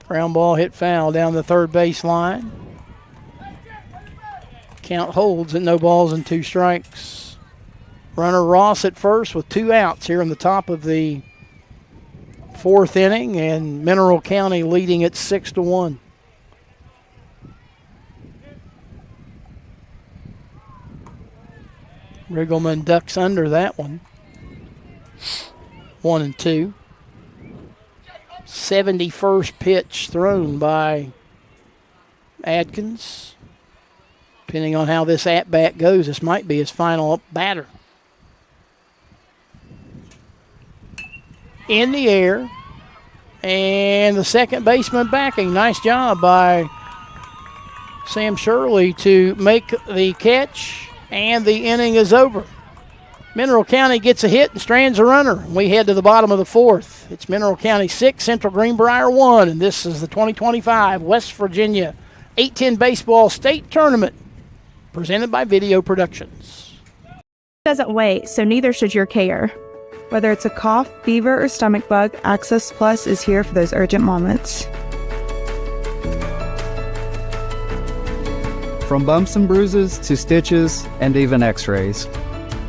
Ground ball hit foul down the third base line. Count holds at no balls and 2 strikes. Runner Ross at first with 2 outs here in the top of the 4th inning, and Mineral County leading at 6-1. Riggleman ducks under that one. 1-2. 71st pitch thrown by Adkins. Depending on how this at-bat goes, this might be his final batter. In the air, and the second baseman backing. Nice job by Sam Shirley to make the catch, and the inning is over. Mineral County gets a hit and strands a runner. We head to the bottom of the 4th. It's Mineral County 6, Central Greenbrier 1, and this is the 2025 West Virginia 8-10 Baseball State Tournament, presented by Video Productions. Doesn't wait, so neither should your care. Whether it's a cough, fever, or stomach bug, Access Plus is here for those urgent moments. From bumps and bruises to stitches and even x-rays,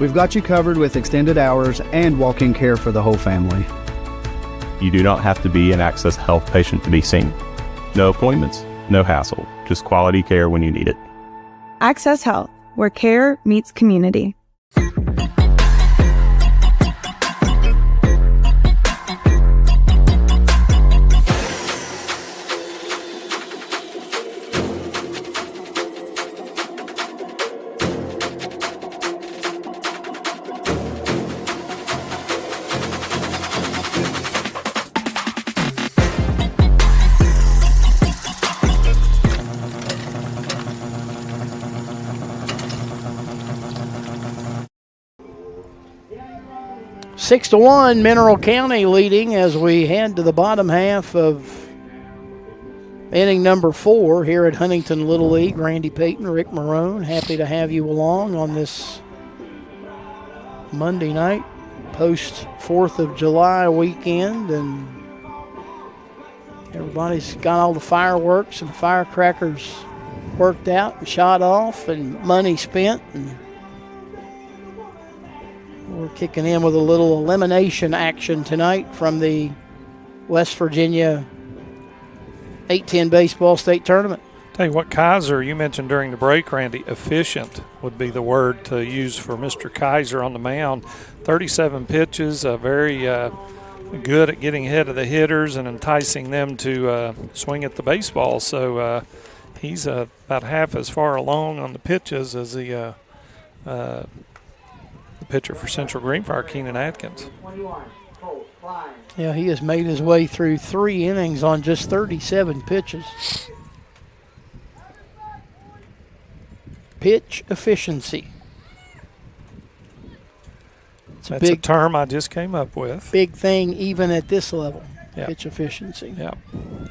we've got you covered with extended hours and walk-in care for the whole family. You do not have to be an Access Health patient to be seen. No appointments, no hassle, just quality care when you need it. Access Health, where care meets community. Six to 1, Mineral County leading as we head to the bottom half of inning number 4 here at Huntington Little League. Randy Payton, Rick Marone, happy to have you along on this Monday night post 4th of July weekend, and everybody's got all the fireworks and firecrackers worked out and shot off and money spent, and we're kicking in with a little elimination action tonight from the West Virginia 8-10 Baseball State Tournament. Tell you what, Kaiser, you mentioned during the break, Randy, efficient would be the word to use for Mr. Kaiser on the mound. 37 pitches, very good at getting ahead of the hitters and enticing them to swing at the baseball. So he's about half as far along on the pitches as the pitcher for Central Greenbrier, Keenan Atkins. Yeah, he has made his way through 3 innings on just 37 pitches. Pitch efficiency. That's a term I just came up with. Big thing even at this level, Yep. pitch efficiency. Yeah.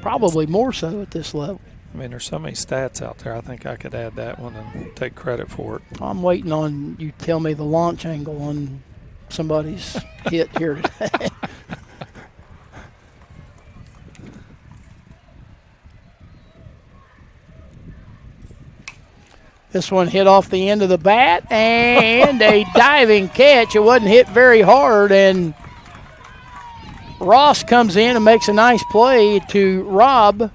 Probably more so at this level. I mean, there's so many stats out there. I think I could add that one and take credit for it. I'm waiting on you to tell me the launch angle on somebody's hit here today. This one hit off the end of the bat, and a diving catch. It wasn't hit very hard, and Ross comes in and makes a nice play to rob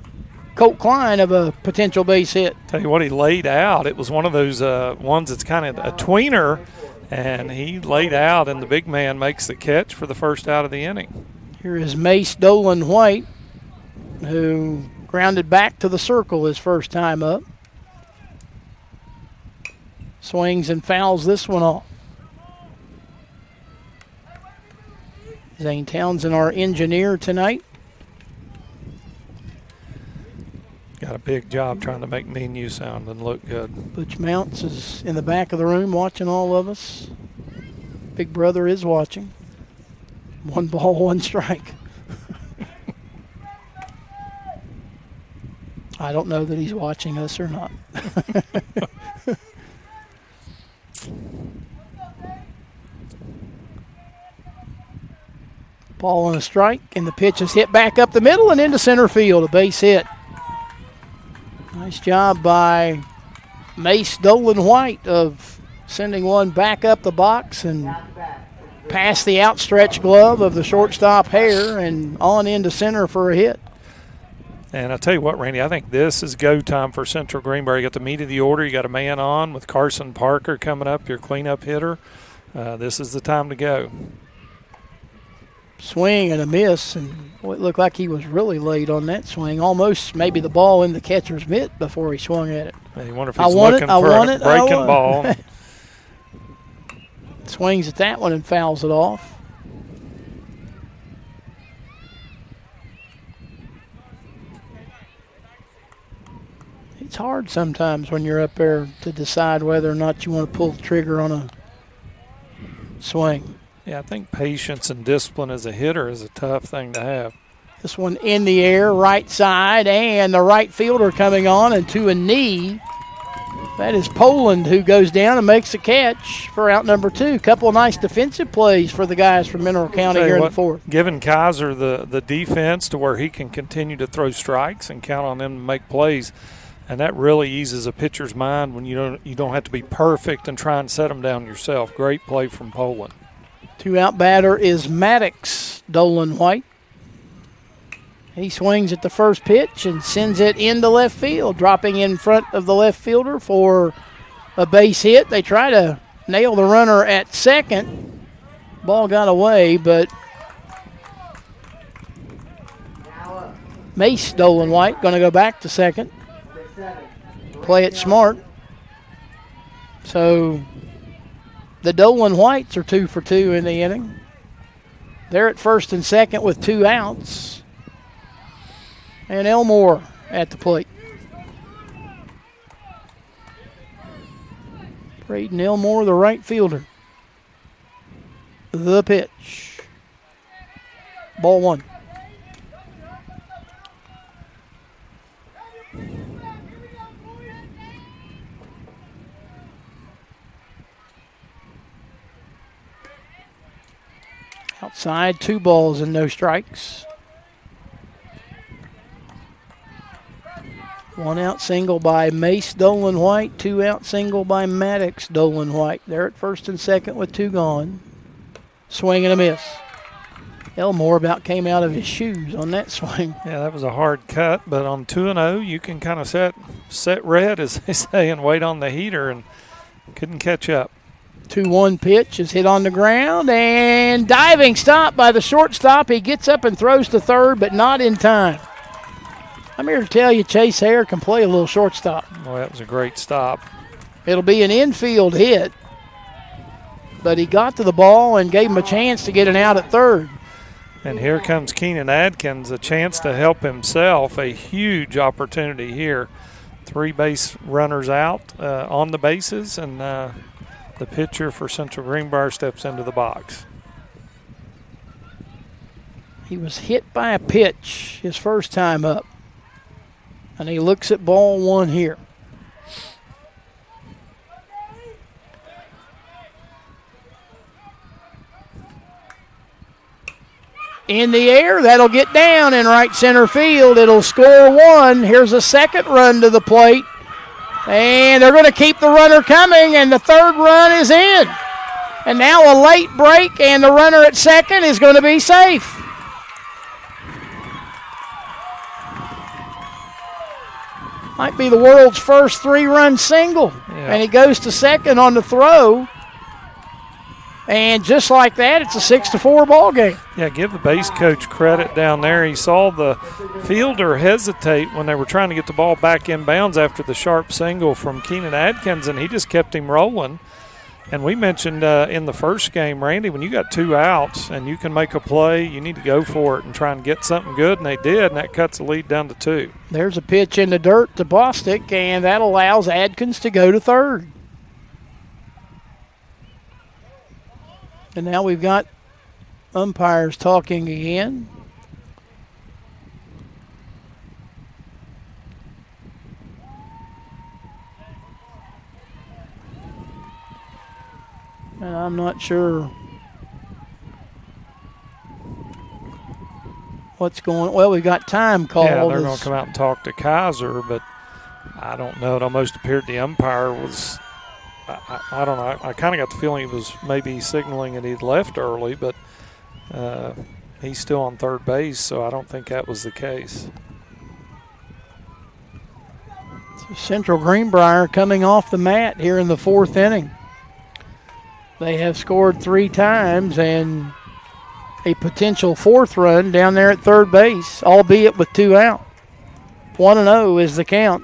Colt Klein of a potential base hit. Tell you what, he laid out. It was one of those ones that's kind of a tweener, and he laid out, and the big man makes the catch for the first out of the inning. Here is Mace Dolan White, who grounded back to the circle his first time up. Swings and fouls this one off. Zane Townsend, our engineer tonight. Got a big job trying to make me and you sound and look good. Butch Mounts is in the back of the room watching all of us. Big brother is watching. 1 ball, 1 strike. I don't know that he's watching us or not. Ball on a strike, and the pitch is hit back up the middle and into center field, a base hit. Nice job by Mace Dolan White of sending one back up the box and past the outstretched glove of the shortstop Hare and on into center for a hit. And I'll tell you what, Randy, I think this is go time for Central Greenbrier. You got the meat of the order. You got a man on with Carson Parker coming up, your cleanup hitter. This is the time to go. Swing and a miss, and it looked like he was really late on that swing. Almost maybe the ball in the catcher's mitt before he swung at it. You wonder if he's looking for a breaking ball. Swings at that one and fouls it off. It's hard sometimes when you're up there to decide whether or not you want to pull the trigger on a swing. Yeah, I think patience and discipline as a hitter is a tough thing to have. This one in the air, right side, and the right fielder coming on and to a knee. That is Poland, who goes down and makes the catch for out number 2. Couple of nice defensive plays for the guys from Mineral County here in the 4th. Giving Kaiser the defense to where he can continue to throw strikes and count on them to make plays. And that really eases a pitcher's mind when you don't have to be perfect and try and set them down yourself. Great play from Poland. 2-out batter is Maddox Dolan White. He swings at the first pitch and sends it into left field, dropping in front of the left fielder for a base hit. They try to nail the runner at second. Ball got away, but Mace Dolan White going to go back to second. Play it smart. So the Dolan Whites are 2 for 2 in the inning. They're at first and second with 2 outs. And Elmore at the plate. Braden Elmore, the right fielder. The pitch. Ball 1. Outside, 2 balls and no strikes. 1-out single by Mace Dolan White, 2-out single by Maddox Dolan White. They're at first and second with 2 gone. Swing and a miss. Elmore about came out of his shoes on that swing. Yeah, that was a hard cut, but on 2-0, you can kind of set red, as they say, and wait on the heater, and couldn't catch up. 2-1 pitch is hit on the ground, and diving stop by the shortstop. He gets up and throws to third, but not in time. I'm here to tell you Chase Hare can play a little shortstop. Well, that was a great stop. It'll be an infield hit, but he got to the ball and gave him a chance to get an out at third. And here comes Keenan Adkins, a chance to help himself. A huge opportunity here. 3 base runners out on the bases, and the pitcher for Central Greenbrier steps into the box. He was hit by a pitch his first time up. And he looks at ball one here. In the air, that'll get down in right center field. It'll score one. Here's a second run to the plate. And they're going to keep the runner coming, and the third run is in. And now a late break, and the runner at second is going to be safe. Might be the world's first 3-run single. Yeah. And he goes to second on the throw. And just like that, it's a 6-4 ball game. Yeah, give the base coach credit down there. He saw the fielder hesitate when they were trying to get the ball back in bounds after the sharp single from Keenan Adkins, and he just kept him rolling. And we mentioned in the first game, Randy, when you got 2 outs and you can make a play, you need to go for it and try and get something good, and they did, and that cuts the lead down to 2. There's a pitch in the dirt to Bostic, and that allows Adkins to go to third. And now we've got umpires talking again. And I'm not sure what's going on. Well, we've got time called. Yeah, they're going to come out and talk to Kaiser, but I don't know. It almost appeared the umpire was – I don't know. I kind of got the feeling he was maybe signaling that he'd left early, but he's still on third base, so I don't think that was the case. So Central Greenbrier coming off the mat here in the 4th inning. They have scored 3 times and a potential 4th run down there at third base, albeit with 2 out. 1-0 is the count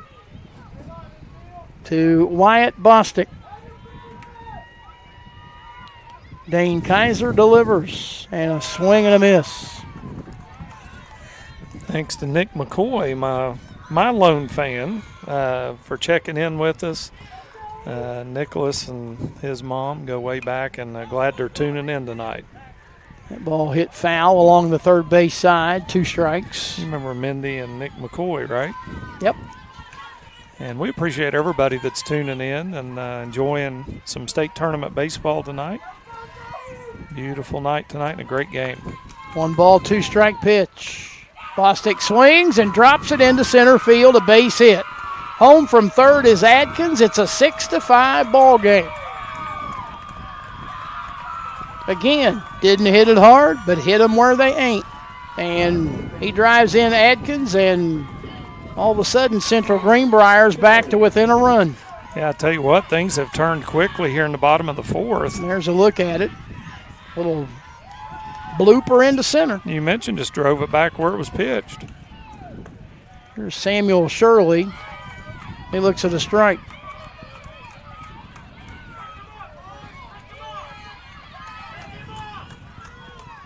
to Wyatt Bostic. Dane Kaiser delivers, and a swing and a miss. Thanks to Nick McCoy, my lone fan, for checking in with us. Nicholas and his mom go way back, and glad they're tuning in tonight. That ball hit foul along the third base side, 2 strikes. You remember Mindy and Nick McCoy, right? Yep. And we appreciate everybody that's tuning in and enjoying some state tournament baseball tonight. Beautiful night tonight and a great game. 1 ball, 2 strike pitch. Bostic swings and drops it into center field, a base hit. Home from third is Adkins. It's a 6-5 ball game. Again, didn't hit it hard, but hit them where they ain't. And he drives in Adkins, and all of a sudden Central Greenbrier's back to within a run. Yeah, I tell you what, things have turned quickly here in the bottom of the 4th. There's a look at it. Little blooper into center. You mentioned just drove it back where it was pitched. Here's Samuel Shirley. He looks at a strike.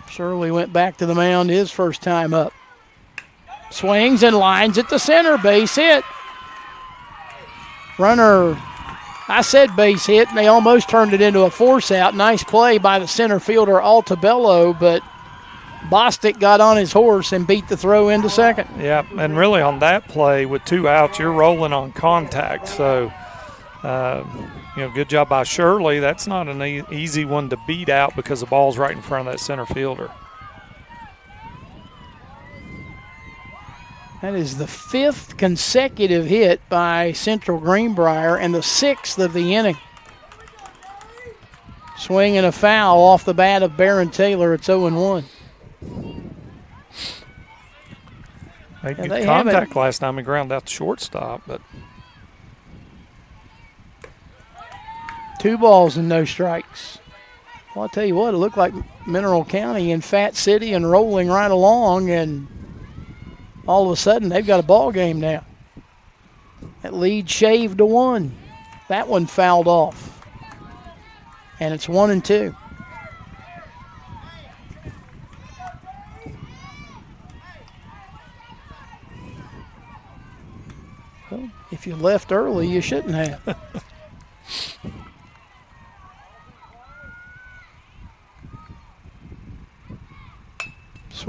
Shirley went back to the mound his first time up. Swings and lines it to center. Base hit. Runner, I said base hit, and they almost turned it into a force out. Nice play by the center fielder, Altabello, but Bostic got on his horse and beat the throw into second. Yeah, and really on that play with 2 outs, you're rolling on contact. So, good job by Shirley. That's not an easy one to beat out because the ball's right in front of that center fielder. That is the 5th consecutive hit by Central Greenbrier and the 6th of the inning. Swing and a foul off the bat of Barron Taylor. It's 0-1. Made good contact last time. He ground out the shortstop, but 2 balls and no strikes. Well, I'll tell you what, it looked like Mineral County in Fat City and rolling right along, and all of a sudden they've got a ball game now. That lead shaved to 1. That one fouled off. And it's 1-2. Well, if you left early, you shouldn't have.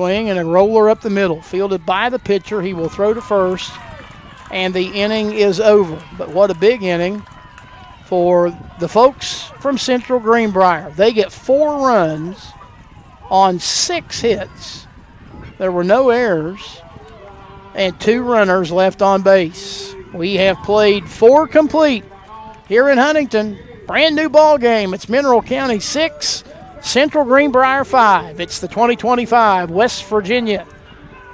Swing and a roller up the middle. Fielded by the pitcher. He will throw to first, and the inning is over. But what a big inning for the folks from Central Greenbrier. They get 4 runs on 6 hits. There were no errors and 2 runners left on base. We have played 4 complete here in Huntington. Brand new ball game. It's Mineral County 6, Central Greenbrier 5. It's the 2025 West Virginia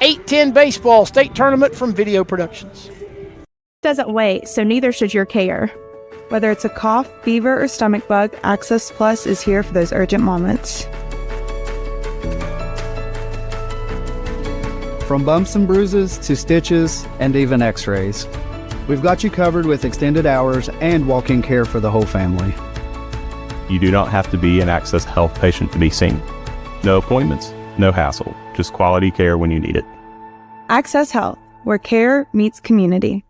8-10 Baseball State Tournament from Video Productions. Doesn't wait, so neither should your care. Whether it's a cough, fever, or stomach bug, Access Plus is here for those urgent moments. From bumps and bruises to stitches and even x-rays, we've got you covered with extended hours and walk-in care for the whole family. You do not have to be an Access Health patient to be seen. No appointments, no hassle, just quality care when you need it. Access Health, where care meets community.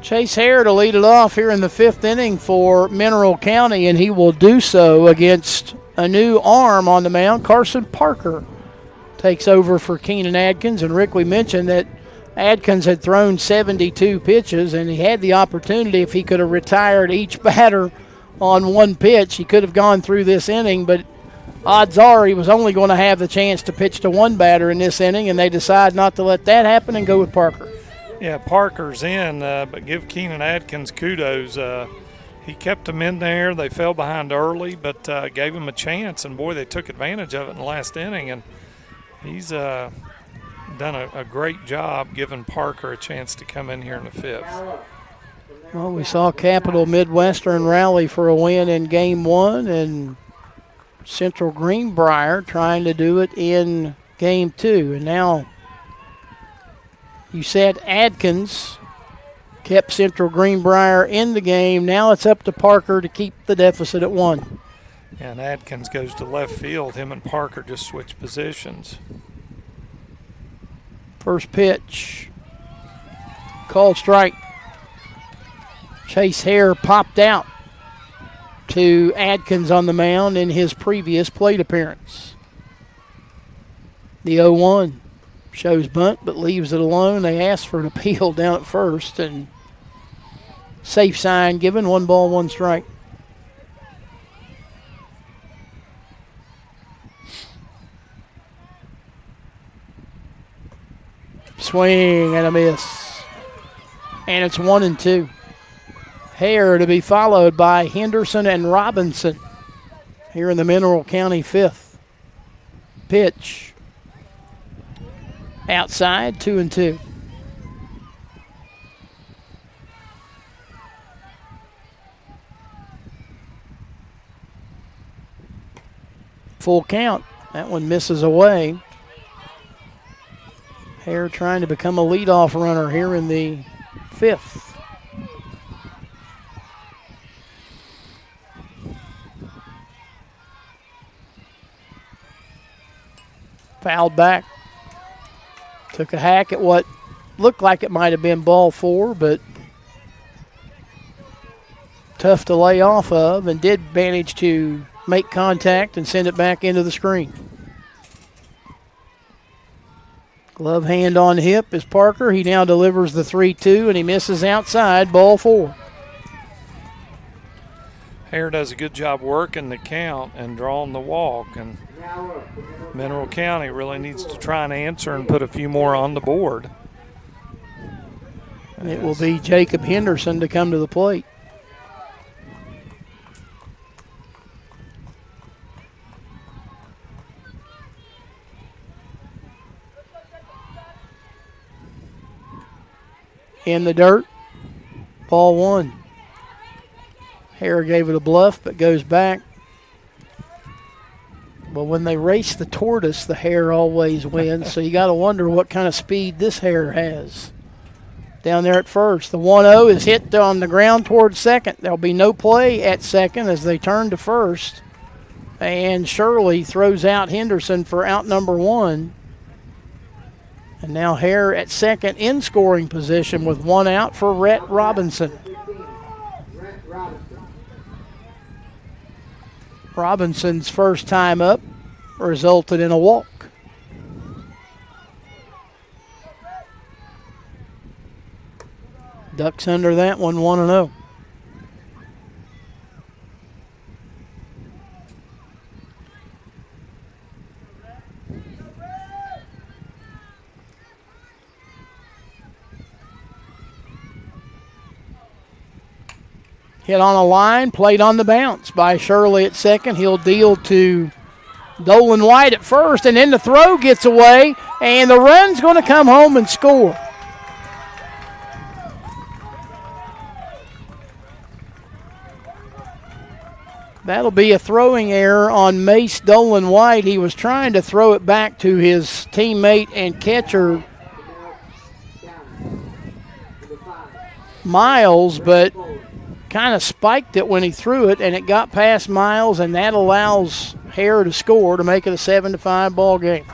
Chase Hare to lead it off here in the 5th inning for Mineral County, and he will do so against a new arm on the mound. Carson Parker takes over for Keenan Adkins. And Rick, we mentioned that Adkins had thrown 72 pitches, and he had the opportunity, if he could have retired each batter on 1 pitch, he could have gone through this inning, but odds are he was only going to have the chance to pitch to 1 batter in this inning, and they decide not to let that happen and go with Parker. Yeah, Parker's in, but give Keenan Adkins kudos. He kept them in there. They fell behind early, but gave him a chance, and, boy, they took advantage of it in the last inning, and he's done a great job giving Parker a chance to come in here in the 5th. Well, we saw Capital Midwestern rally for a win in Game 1, and Central Greenbrier trying to do it in Game 2, and now you said Adkins kept Central Greenbrier in the game. Now it's up to Parker to keep the deficit at 1. And Adkins goes to left field. Him and Parker just switch positions. First pitch. Called strike. Chase Hare popped out to Adkins on the mound in his previous plate appearance. The 0-1. Shows bunt, but leaves it alone. They asked for an appeal down at first, and safe sign given. 1 ball, 1 strike. Swing and a miss. And it's 1-2. Hare to be followed by Henderson and Robinson here in the Mineral County 5th. Pitch. Outside, 2-2. Full count. That one misses away. Hare trying to become a leadoff runner here in the 5th. Fouled back. Took a hack at what looked like it might have been ball 4, but tough to lay off of, and did manage to make contact and send it back into the screen. Glove hand on hip is Parker. He now delivers the 3-2, and he misses outside, ball 4. Hare does a good job working the count and drawing the walk, and Mineral County really needs to try and answer and put a few more on the board. It will be Jacob Henderson to come to the plate. In the dirt, ball 1. Hare gave it a bluff, but goes back. But when they race the tortoise, the hare always wins. So you got to wonder what kind of speed this hare has. Down there at first. The 1-0 is hit on the ground towards second. There'll be no play at second as they turn to first. And Shirley throws out Henderson for out number 1. And now Hare at second in scoring position with 1 out for Rhett Robinson. Robinson's first time up resulted in a walk. Ducks under that one, 1-0. Hit on a line, played on the bounce by Shirley at second. He'll deal to Dolan White at first, and then the throw gets away, and the run's going to come home and score. That'll be a throwing error on Mace Dolan White. He was trying to throw it back to his teammate and catcher, Miles, but kind of spiked it when he threw it, and it got past Miles, and that allows Hare to score to make it a 7-5 ball game.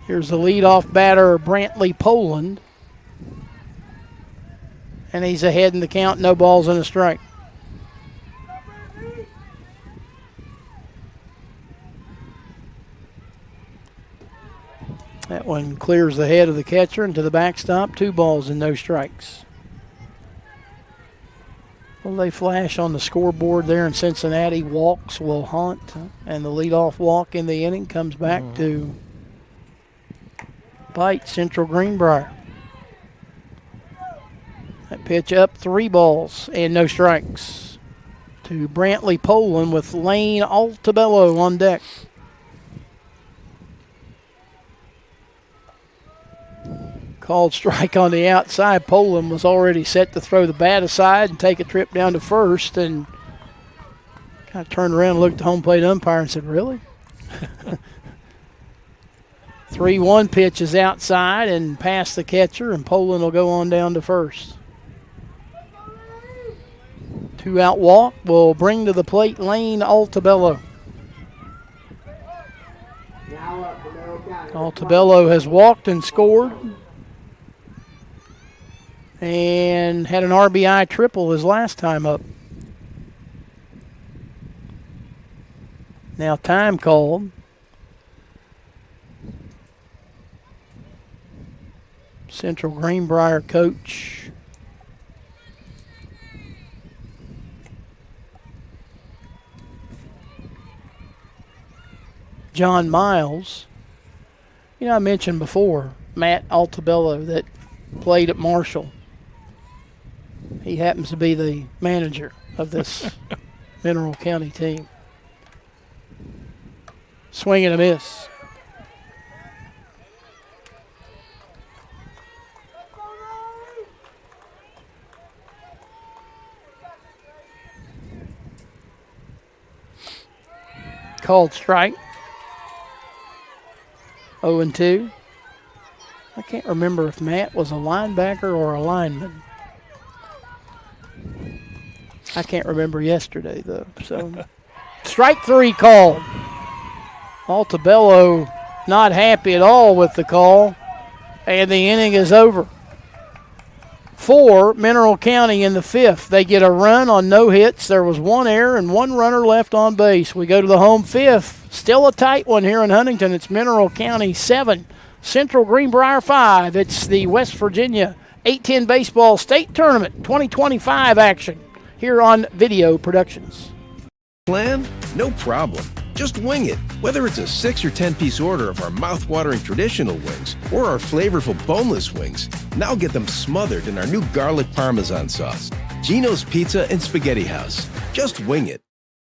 Here's the leadoff batter, Brantley Poland. And he's ahead in the count, no balls and a strike. That one clears the head of the catcher into the backstop, 2 balls and no strikes. Well, they flash on the scoreboard there in Cincinnati. Walks will haunt, and the leadoff walk in the inning comes back to bite Central Greenbrier. That pitch up, 3 balls and no strikes to Brantley Poland with Lane Altabello on deck. Called strike on the outside. Poland was already set to throw the bat aside and take a trip down to first, and kind of turned around and looked at the home plate umpire and said, really? 3-1 pitch is outside and past the catcher, and Poland will go on down to first. 2-out walk will bring to the plate Lane Altabello. Altabello has walked and scored and had an RBI triple his last time up. Now time called. Central Greenbrier coach John Miles. You know, I mentioned before Matt Altabello that played at Marshall. He happens to be the manager of this Mineral County team. Swing and a miss. Called strike. 0-2. I can't remember if Matt was a linebacker or a lineman. I can't remember yesterday, though. So, strike 3 called. Altabello not happy at all with the call, and the inning is over. For Mineral County in the 5th. They get a run on no hits. There was 1 error and 1 runner left on base. We go to the home 5th. Still a tight one here in Huntington. It's Mineral County 7, Central Greenbrier 5. It's the West Virginia 8-10 Baseball State Tournament 2025 action here on Video Productions. Plan? No problem. Just wing it. Whether it's a 6 or 10-piece order of our mouth-watering traditional wings or our flavorful boneless wings, now get them smothered in our new garlic parmesan sauce. Gino's Pizza and Spaghetti House. Just wing it.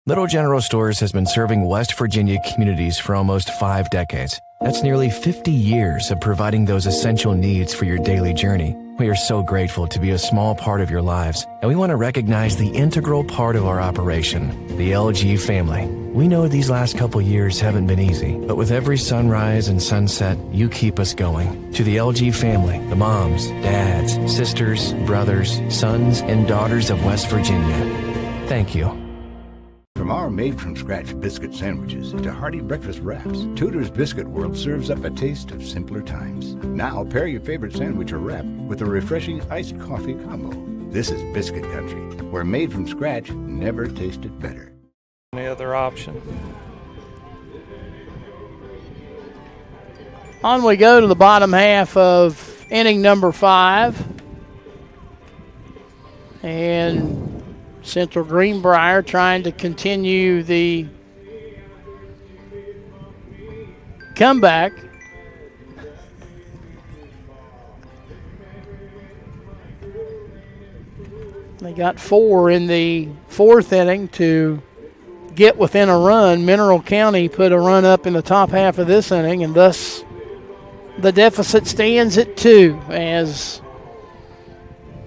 Little General Stores has been serving West Virginia communities for almost 5 decades. That's nearly 50 years of providing those essential needs for your daily journey. We are so grateful to be a small part of your lives, and we want to recognize the integral part of our operation, the LG family. We know these last couple years haven't been easy, but with every sunrise and sunset, you keep us going. To the LG family, the moms, dads, sisters, brothers, sons, and daughters of West Virginia, thank you. From our made-from-scratch biscuit sandwiches to hearty breakfast wraps, Tudor's Biscuit World serves up a taste of simpler times. Now pair your favorite sandwich or wrap with a refreshing iced coffee combo. This is biscuit country, where made from scratch never tasted better. Any other option? On we go to the bottom half of inning number 5. And Central Greenbrier trying to continue the comeback. They got 4 in the 4th inning to get within a run. Mineral County put a run up in the top half of this inning, and thus the deficit stands at 2 as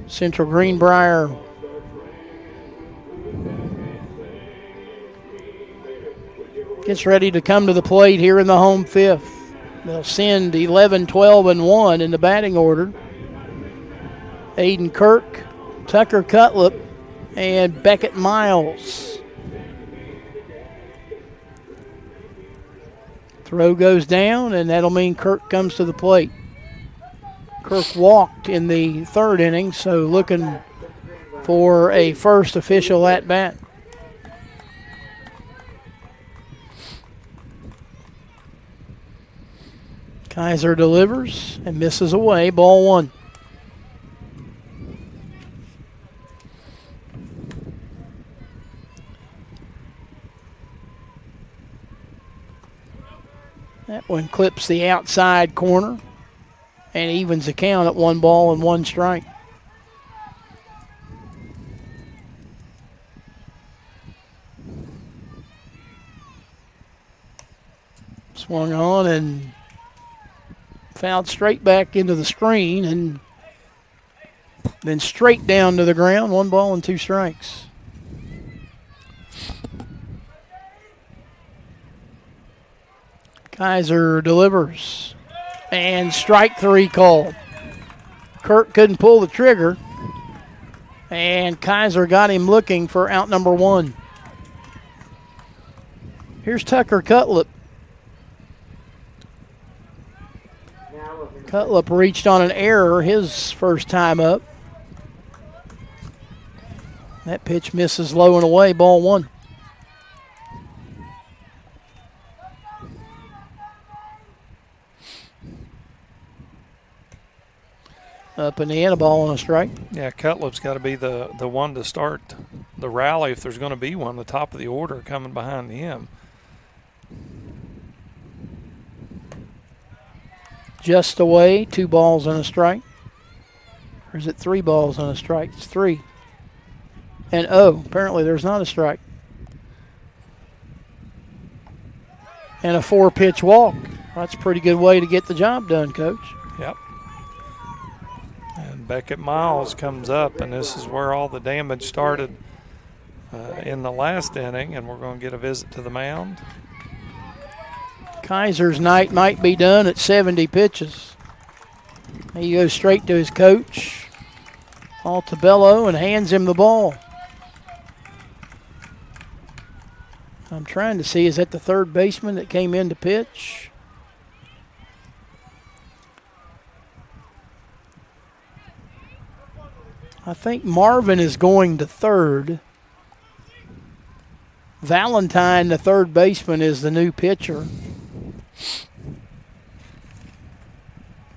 Central Greenbrier gets ready to come to the plate here in the home 5th. They'll send 11, 12, and 1 in the batting order. Aiden Kirk, Tucker Cutlip, and Beckett Miles. Throw goes down, and that'll mean Kirk comes to the plate. Kirk walked in the 3rd inning, so looking for a first official at-bat. Kaiser delivers and misses away, ball 1. That one clips the outside corner and evens the count at 1 ball and 1 strike. Swung on and fouled straight back into the screen and then straight down to the ground. 1 ball and 2 strikes. Kaiser delivers and strike 3 called. Kirk couldn't pull the trigger and Kaiser got him looking for out number 1. Here's Tucker Cutlip. Cutlip reached on an error his first time up. That pitch misses low and away, ball 1. Up and in, a ball and a strike. Yeah, Cutlip's got to be the one to start the rally if there's going to be one, the top of the order coming behind him. Just away, 2 balls and a strike. Or is it 3 balls and a strike? It's 3. And apparently there's not a strike. And a 4-pitch walk. That's a pretty good way to get the job done, Coach. Yep. And Beckett Miles comes up, and this is where all the damage started in the last inning, and we're going to get a visit to the mound. Kaiser's night might be done at 70 pitches. He goes straight to his coach, Altabello, and hands him the ball. I'm trying to see, is that the 3rd baseman that came in to pitch? I think Marvin is going to 3rd. Valentine, the 3rd baseman, is the new pitcher.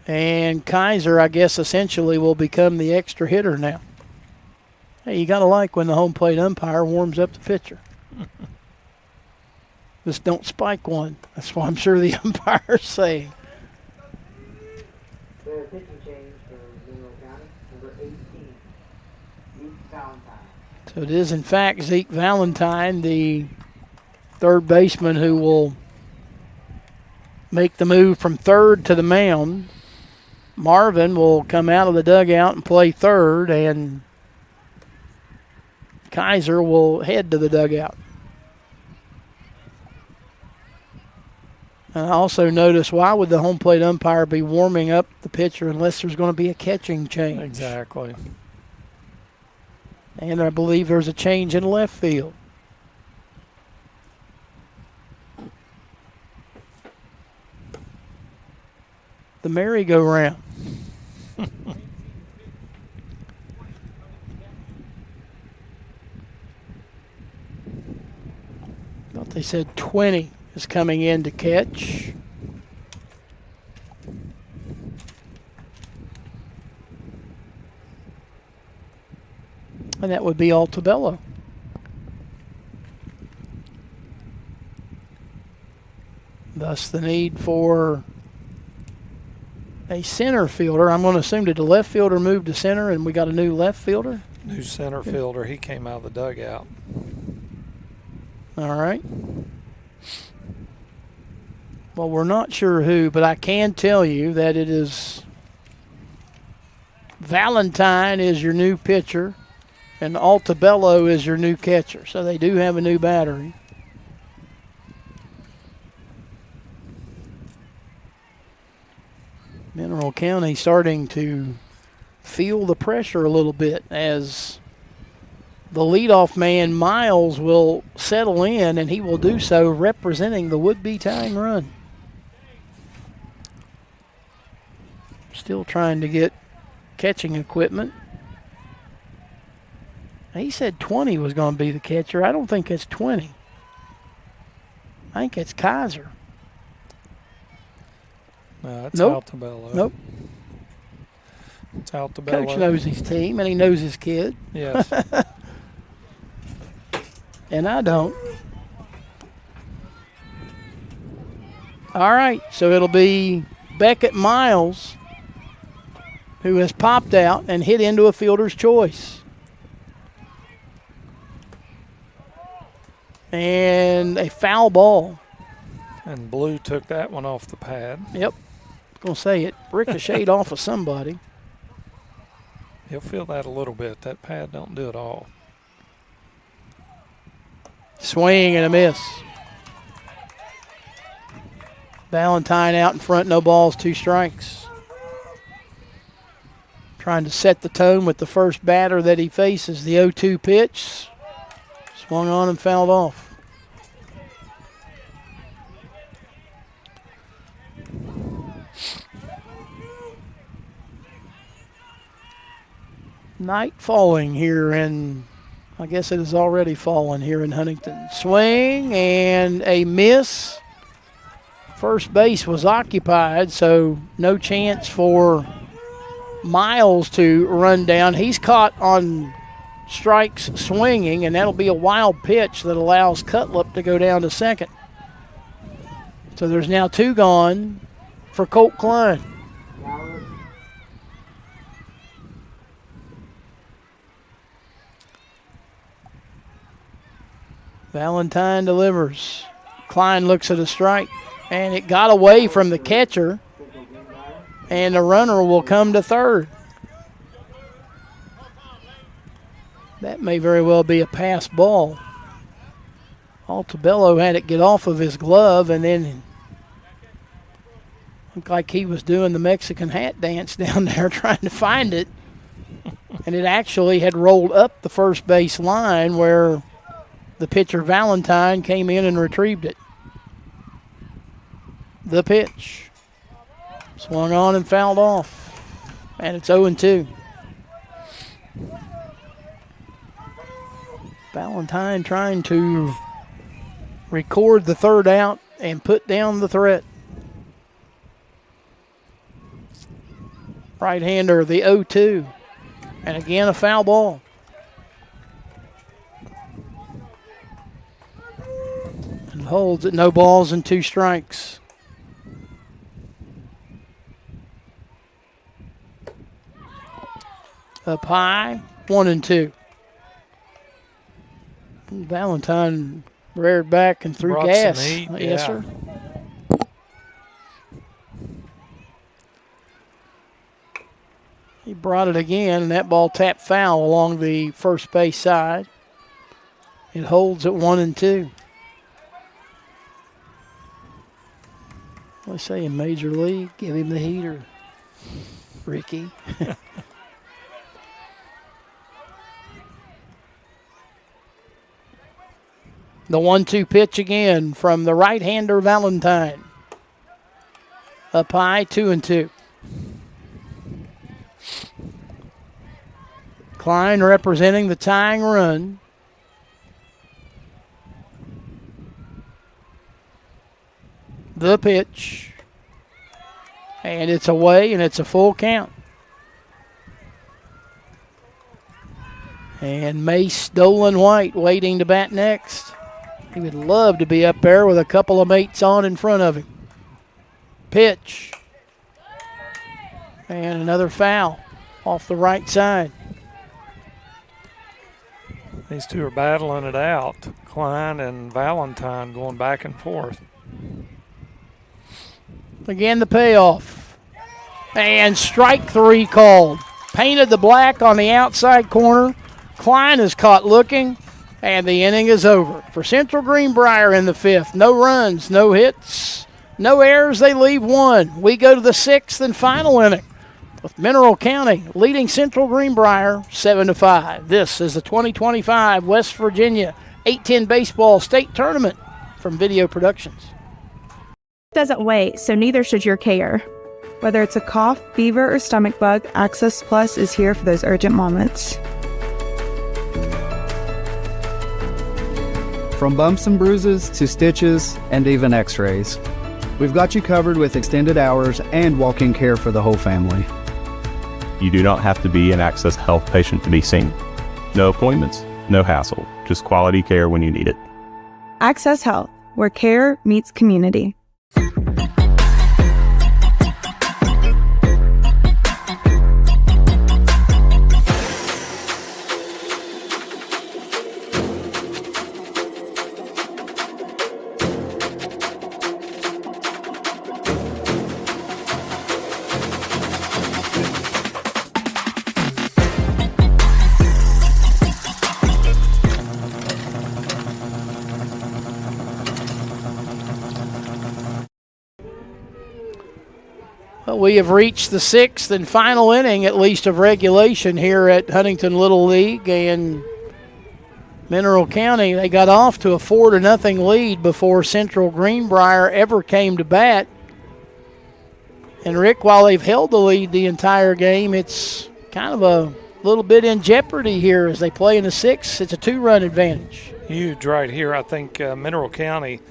And Kaiser, I guess, essentially will become the extra hitter now. Hey, you got to like when the home plate umpire warms up the pitcher. Just don't spike one. That's what I'm sure the umpire's saying. The pitching change for Mineral County, number 18, Zeke Valentine. So it is, in fact, Zeke Valentine, the 3rd baseman, who will make the move from third to the mound. Marvin will come out of the dugout and play third, and Kaiser will head to the dugout. And I also notice, why would the home plate umpire be warming up the pitcher unless there's going to be a catching change? Exactly. And I believe there's a change in left field. The merry-go-round. Thought they said 20 is coming in to catch. And that would be Altabello. Thus the need for a center fielder. I'm going to assume, did the left fielder move to center and we got a new left fielder? New center fielder. He came out of the dugout. All right. Well, we're not sure who, but I can tell you that it is Valentine is your new pitcher and Altabello is your new catcher. So they do have a new battery. Mineral County starting to feel the pressure a little bit as the leadoff man, Miles, will settle in, and he will do so representing the would-be tying run. Still trying to get catching equipment. He said 20 was going to be the catcher. I don't think it's 20. I think it's Kaiser. No, it's Nope. Altabello. Nope. It's Altabello. Coach knows his team, and he knows his kid. Yes. And I don't. All right, so it'll be Beckett Miles who has popped out and hit into a fielder's choice. And a foul ball. And Blue took that one off the pad. Yep. I was going to say it ricocheted off of somebody. He'll feel that a little bit. That pad don't do it all. Swing and a miss. Valentine out in front, no balls, 2 strikes. Trying to set the tone with the first batter that he faces. The 0-2 pitch. Swung on and fouled off. Night falling here in, I guess it has already fallen here in Huntington. Swing and a miss. First base was occupied, so no chance for Miles to run down. He's caught on strikes swinging, and that'll be a wild pitch that allows Cutlip to go down to second. So there's now 2 gone for Colt Klein. Valentine delivers. Klein looks at a strike, and it got away from the catcher, and the runner will come to third. That may very well be a pass ball. Altabello had it get off of his glove, and then looked like he was doing the Mexican hat dance down there trying to find it. And it actually had rolled up the first base line where the pitcher Valentine came in and retrieved it. The pitch. Swung on and fouled off. And it's 0-2. Valentine trying to record the third out and put down the threat. Right-hander, the 0-2. And again, a foul ball. And holds it, no balls and 2 strikes. Up high, 1-2. Valentine reared back and threw Brought gas. some heat, Yes, yeah. sir. He brought it again, and that ball tapped foul along the first base side. It holds at 1-2. Let's say in Major League, give him the heater, Ricky. The 1-2 pitch again from the right-hander Valentine. Up high, 2-2. Klein representing the tying run. The pitch. And it's away, and it's a full count. And Mace Dolan White waiting to bat next. He would love to be up there with a couple of mates on in front of him. Pitch. And another foul off the right side. These two are battling it out. Klein and Valentine going back and forth. Again, the payoff. And strike 3 called. Painted the black on the outside corner. Klein is caught looking, and the inning is over. For Central Greenbrier in the 5th, no runs, no hits, no errors. They leave 1. We go to the 6th and final inning with Mineral County leading Central Greenbrier 7-5. This is the 2025 West Virginia 8-10 Baseball State Tournament from Video Productions. Doesn't wait, so neither should your care. Whether it's a cough, fever, or stomach bug, Access Plus is here for those urgent moments. From bumps and bruises to stitches and even x-rays, we've got you covered with extended hours and walk-in care for the whole family. You do not have to be an Access Health patient to be seen. No appointments, no hassle, just quality care when you need it. Access Health, where care meets community. We have reached the 6th and final inning, at least, of regulation here at Huntington Little League. And Mineral County, they got off to a 4-0 lead before Central Greenbrier ever came to bat. And, Rick, while they've held the lead the entire game, it's kind of a little bit in jeopardy here as they play in the 6th. It's a 2-run advantage. Huge right here. I think Mineral County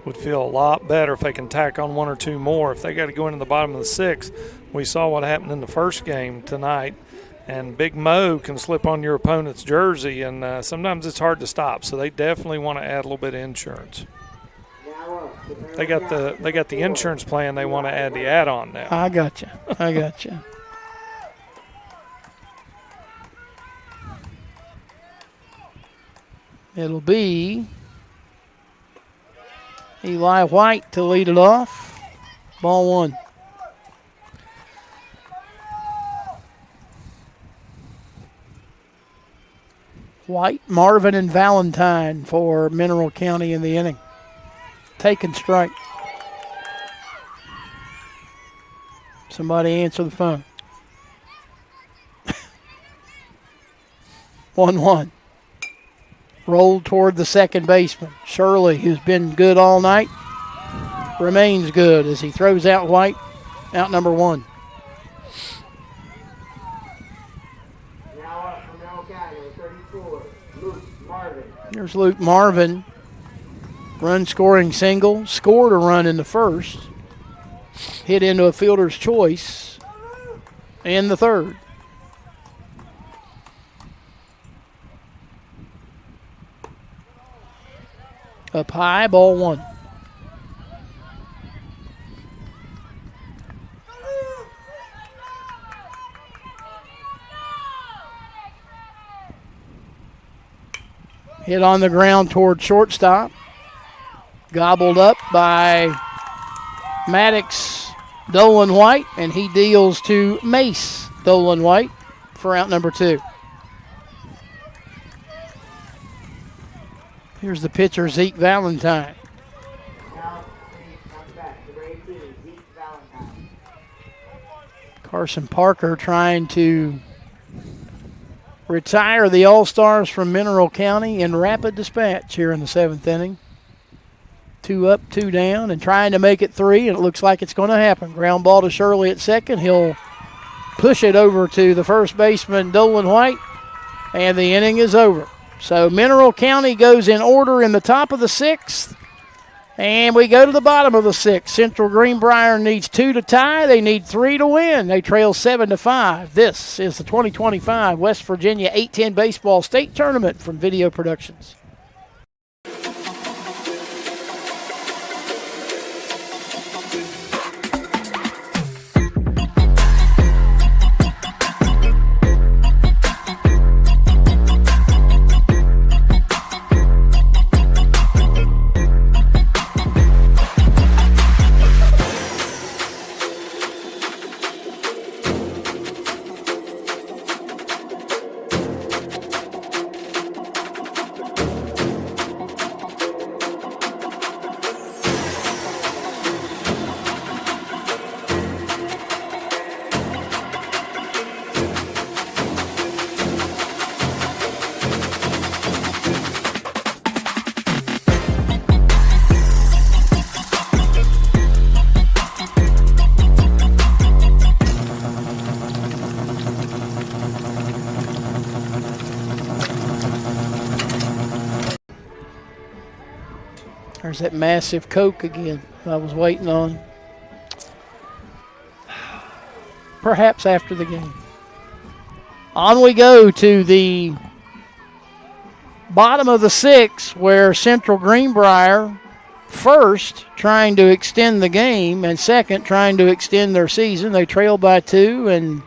would feel a lot better if they can tack on 1 or 2 more. If they got to go into the bottom of the 6th, we saw what happened in the first game tonight, and Big Mo can slip on your opponent's jersey, and sometimes it's hard to stop. So they definitely want to add a little bit of insurance. They got the insurance plan. They want to add the add-on now. I got you. It'll be Eli White to lead it off. Ball 1. White, Marvin, and Valentine for Mineral County in the inning. Taking strike. Somebody answer the phone. 1-1. Rolled toward the second baseman. Shirley, who's been good all night, remains good as he throws out White, out number 1. Now up from Mineral County, 34, Luke Marvin. Here's Luke Marvin. Run scoring single. Scored a run in the first. Hit into a fielder's choice in the third. Up high, ball 1. Hit on the ground toward shortstop. Gobbled up by Maddox Dolan White, and he deals to Mace Dolan White for out number 2. Here's the pitcher, Zeke Valentine. Now, comes back. Number 18, Zeke Valentine. Carson Parker trying to retire the All-Stars from Mineral County in rapid dispatch here in the 7th inning. 2 up, 2 down, and trying to make it 3, and it looks like it's going to happen. Ground ball to Shirley at second. He'll push it over to the first baseman, Dolan White, and the inning is over. So Mineral County goes in order in the top of the 6th, and we go to the bottom of the 6th. Central Greenbrier needs 2 to tie. They need 3 to win. They trail 7-5. This is the 2025 West Virginia 810 Baseball State Tournament from Video Productions. There's that massive Coke again I was waiting on. Perhaps after the game. On we go to the bottom of the 6th, where Central Greenbrier, first trying to extend the game and second trying to extend their season. They trail by 2, and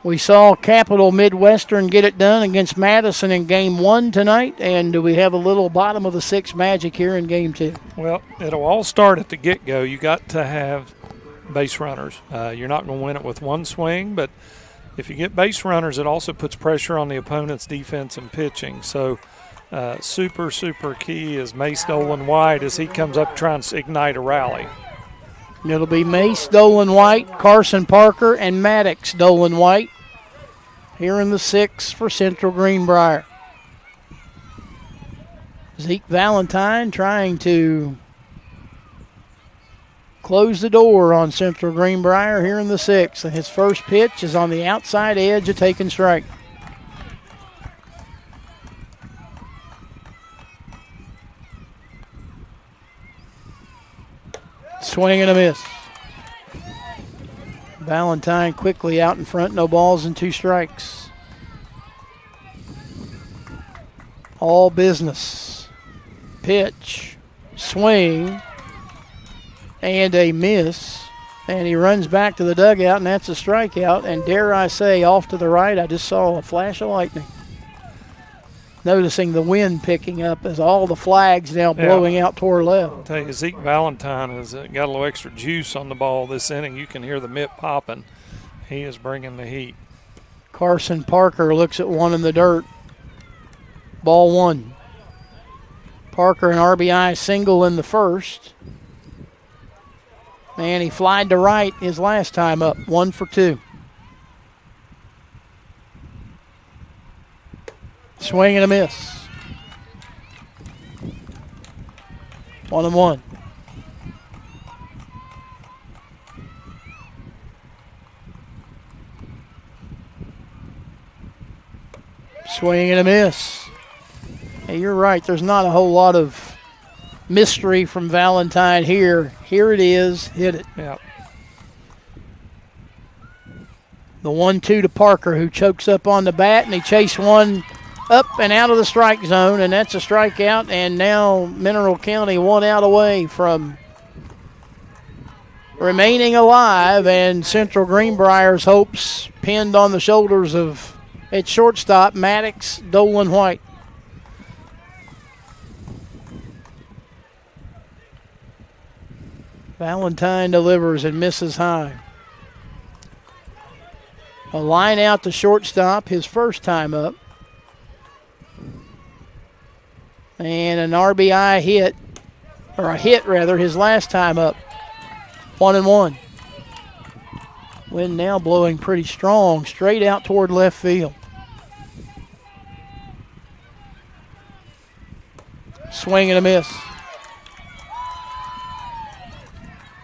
we saw Capital Midwestern get it done against Madison in Game 1 tonight, and do we have a little bottom of the 6th magic here in Game 2? Well, it'll all start at the get-go. You got to have base runners. You're not going to win it with one swing, but if you get base runners, it also puts pressure on the opponent's defense and pitching. So super, super key is Mace Dolan White as he comes up trying to ignite a rally. It'll be Mace Dolan White, Carson Parker, and Maddox Dolan White here in the 6th for Central Greenbrier. Zeke Valentine trying to close the door on Central Greenbrier here in the 6th. And his first pitch is on the outside edge of taking strike. Swing and a miss. Valentine quickly out in front, no balls and 2 strikes. All business. Pitch, swing, and a miss. And he runs back to the dugout, and that's a strikeout. And dare I say, off to the right, I just saw a flash of lightning. Noticing the wind picking up as all the flags now blowing out toward left. I'll tell you, Zeke Valentine has got a little extra juice on the ball this inning. You can hear the mitt popping. He is bringing the heat. Carson Parker looks at one in the dirt. Ball 1. Parker an RBI single in the first. And he flied to right his last time up. 1 for 2. Swing and a miss. 1-1. Swing and a miss. Hey, you're right. There's not a whole lot of mystery from Valentine here. Here it is. Hit it. Yeah. The 1-2 to Parker, who chokes up on the bat, and he chased one up and out of the strike zone, and that's a strikeout. And now Mineral County 1 out away from remaining alive, and Central Greenbrier's hopes pinned on the shoulders of its shortstop, Maddox Dolan White. Valentine delivers and misses high. A line out to shortstop, his first time up. And an RBI hit, or a hit rather, his last time up. 1-1. Wind now blowing pretty strong, straight out toward left field. Swing and a miss.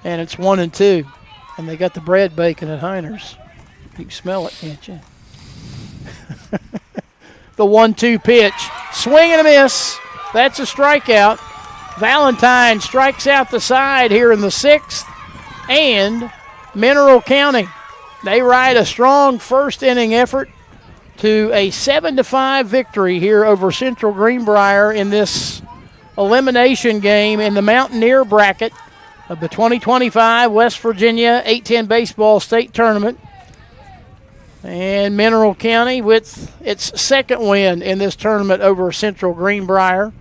And it's 1-2. And they got the bread baking at Heiner's. You can smell it, can't you? The 1-2 pitch. Swing and a miss. That's a strikeout. Valentine strikes out the side here in the 6th. And Mineral County, they ride a strong first inning effort to a 7-5 victory here over Central Greenbrier in this elimination game in the Mountaineer bracket of the 2025 West Virginia 8-10 Baseball State Tournament. And Mineral County, with its second win in this tournament over Central Greenbrier,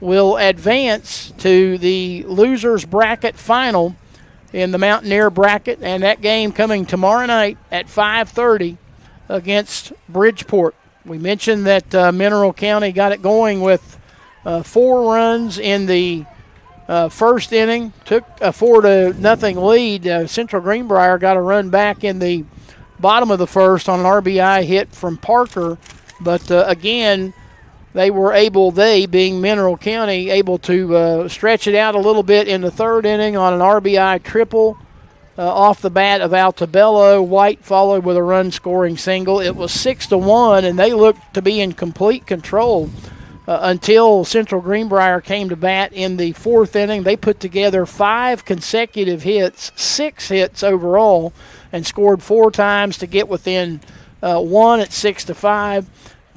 will advance to the losers bracket final in the Mountaineer bracket, and that game coming tomorrow night at 5:30 against Bridgeport. We mentioned that Mineral County got it going with 4 runs in the first inning, took a 4-0 lead. Central Greenbrier got a run back in the bottom of the first on an RBI hit from Parker, but again, they were able, they being Mineral County, able to stretch it out a little bit in the third inning on an RBI triple off the bat of Altabello. White followed with a run-scoring single. It was 6-1, and they looked to be in complete control until Central Greenbrier came to bat in the fourth inning. They put together 5 consecutive hits, 6 hits overall, and scored 4 times to get within 1 at 6-5.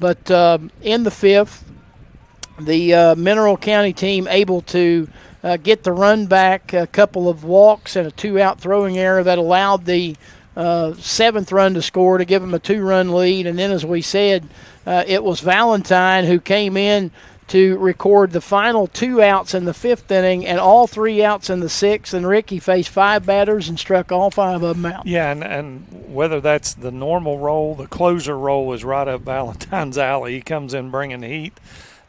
But in the 5th, the Mineral County team able to get the run back, a couple of walks and a 2-out throwing error that allowed the 7th run to score to give them a 2-run lead. And then, as we said, it was Valentine who came in to record the final 2 outs in the 5th inning and all 3 outs in the 6th. And Ricky faced 5 batters and struck all 5 of them out. Yeah, and whether that's the normal role, the closer role is right up Valentine's alley. He comes in bringing heat.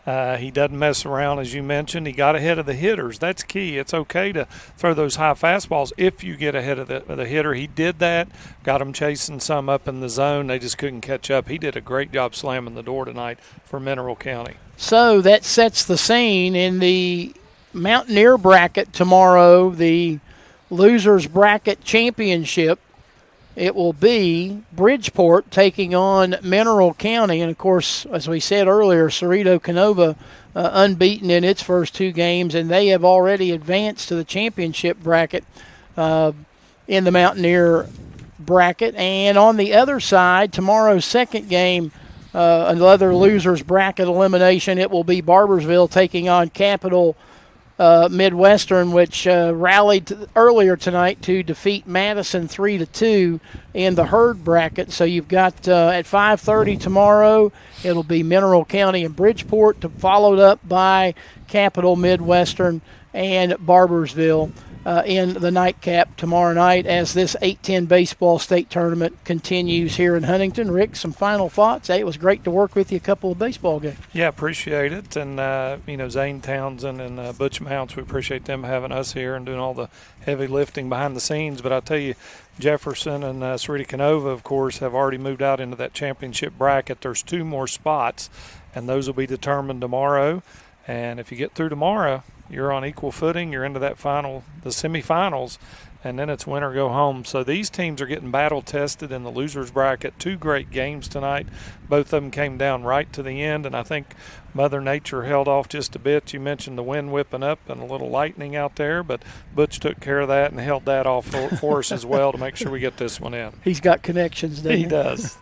He doesn't mess around, as you mentioned. He got ahead of the hitters. That's key. It's okay to throw those high fastballs if you get ahead of the hitter. He did that, got them chasing some up in the zone. They just couldn't catch up. He did a great job slamming the door tonight for Mineral County. So that sets the scene in the Mountaineer bracket tomorrow, the losers bracket championship. It will be Bridgeport taking on Mineral County. And, of course, as we said earlier, Cerrito Canova unbeaten in its first 2 games, and they have already advanced to the championship bracket in the Mountaineer bracket. And on the other side, tomorrow's second game, another losers bracket elimination, it will be Barbersville taking on Capital Midwestern, which rallied earlier tonight to defeat Madison 3-2 in the herd bracket. So you've got at 5:30 tomorrow, it'll be Mineral County and Bridgeport, followed up by Capital Midwestern and Barbersville in the nightcap tomorrow night as this 8-10 baseball state tournament continues here in Huntington. Rick, some final thoughts? Hey, it was great to work with you a couple of baseball games. Yeah, appreciate it. And, Zane Townsend and Butch Mounts, we appreciate them having us here and doing all the heavy lifting behind the scenes. But I'll tell you, Jefferson and Cerrito Canova, of course, have already moved out into that championship bracket. There's 2 more spots, and those will be determined tomorrow. And if you get through tomorrow, you're on equal footing. You're into that the semifinals, and then it's win or go home. So these teams are getting battle-tested in the losers bracket. 2 great games tonight. Both of them came down right to the end, and I think Mother Nature held off just a bit. You mentioned the wind whipping up and a little lightning out there, but Butch took care of that and held that off for us as well to make sure we get this one in. He's got connections, doesn't he? He does.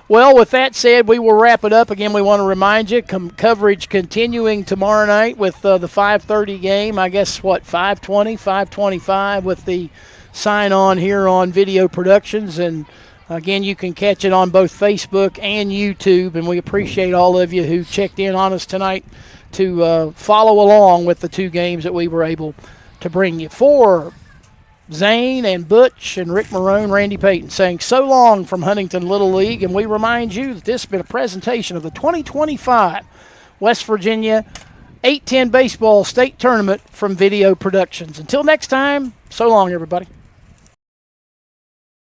Well, with that said, we will wrap it up. Again, we want to remind you, coverage continuing tomorrow night with the 5:30 game. I guess, 5:20, 5:25 with the sign-on here on Video Productions. And, again, you can catch it on both Facebook and YouTube. And we appreciate all of you who checked in on us tonight to follow along with the 2 games that we were able to bring you. For Zane and Butch and Rick Marone, Randy Payton saying so long from Huntington Little League, and we remind you that this has been a presentation of the 2025 West Virginia 8-10 Baseball State Tournament from Video Productions. Until next time, so long, everybody.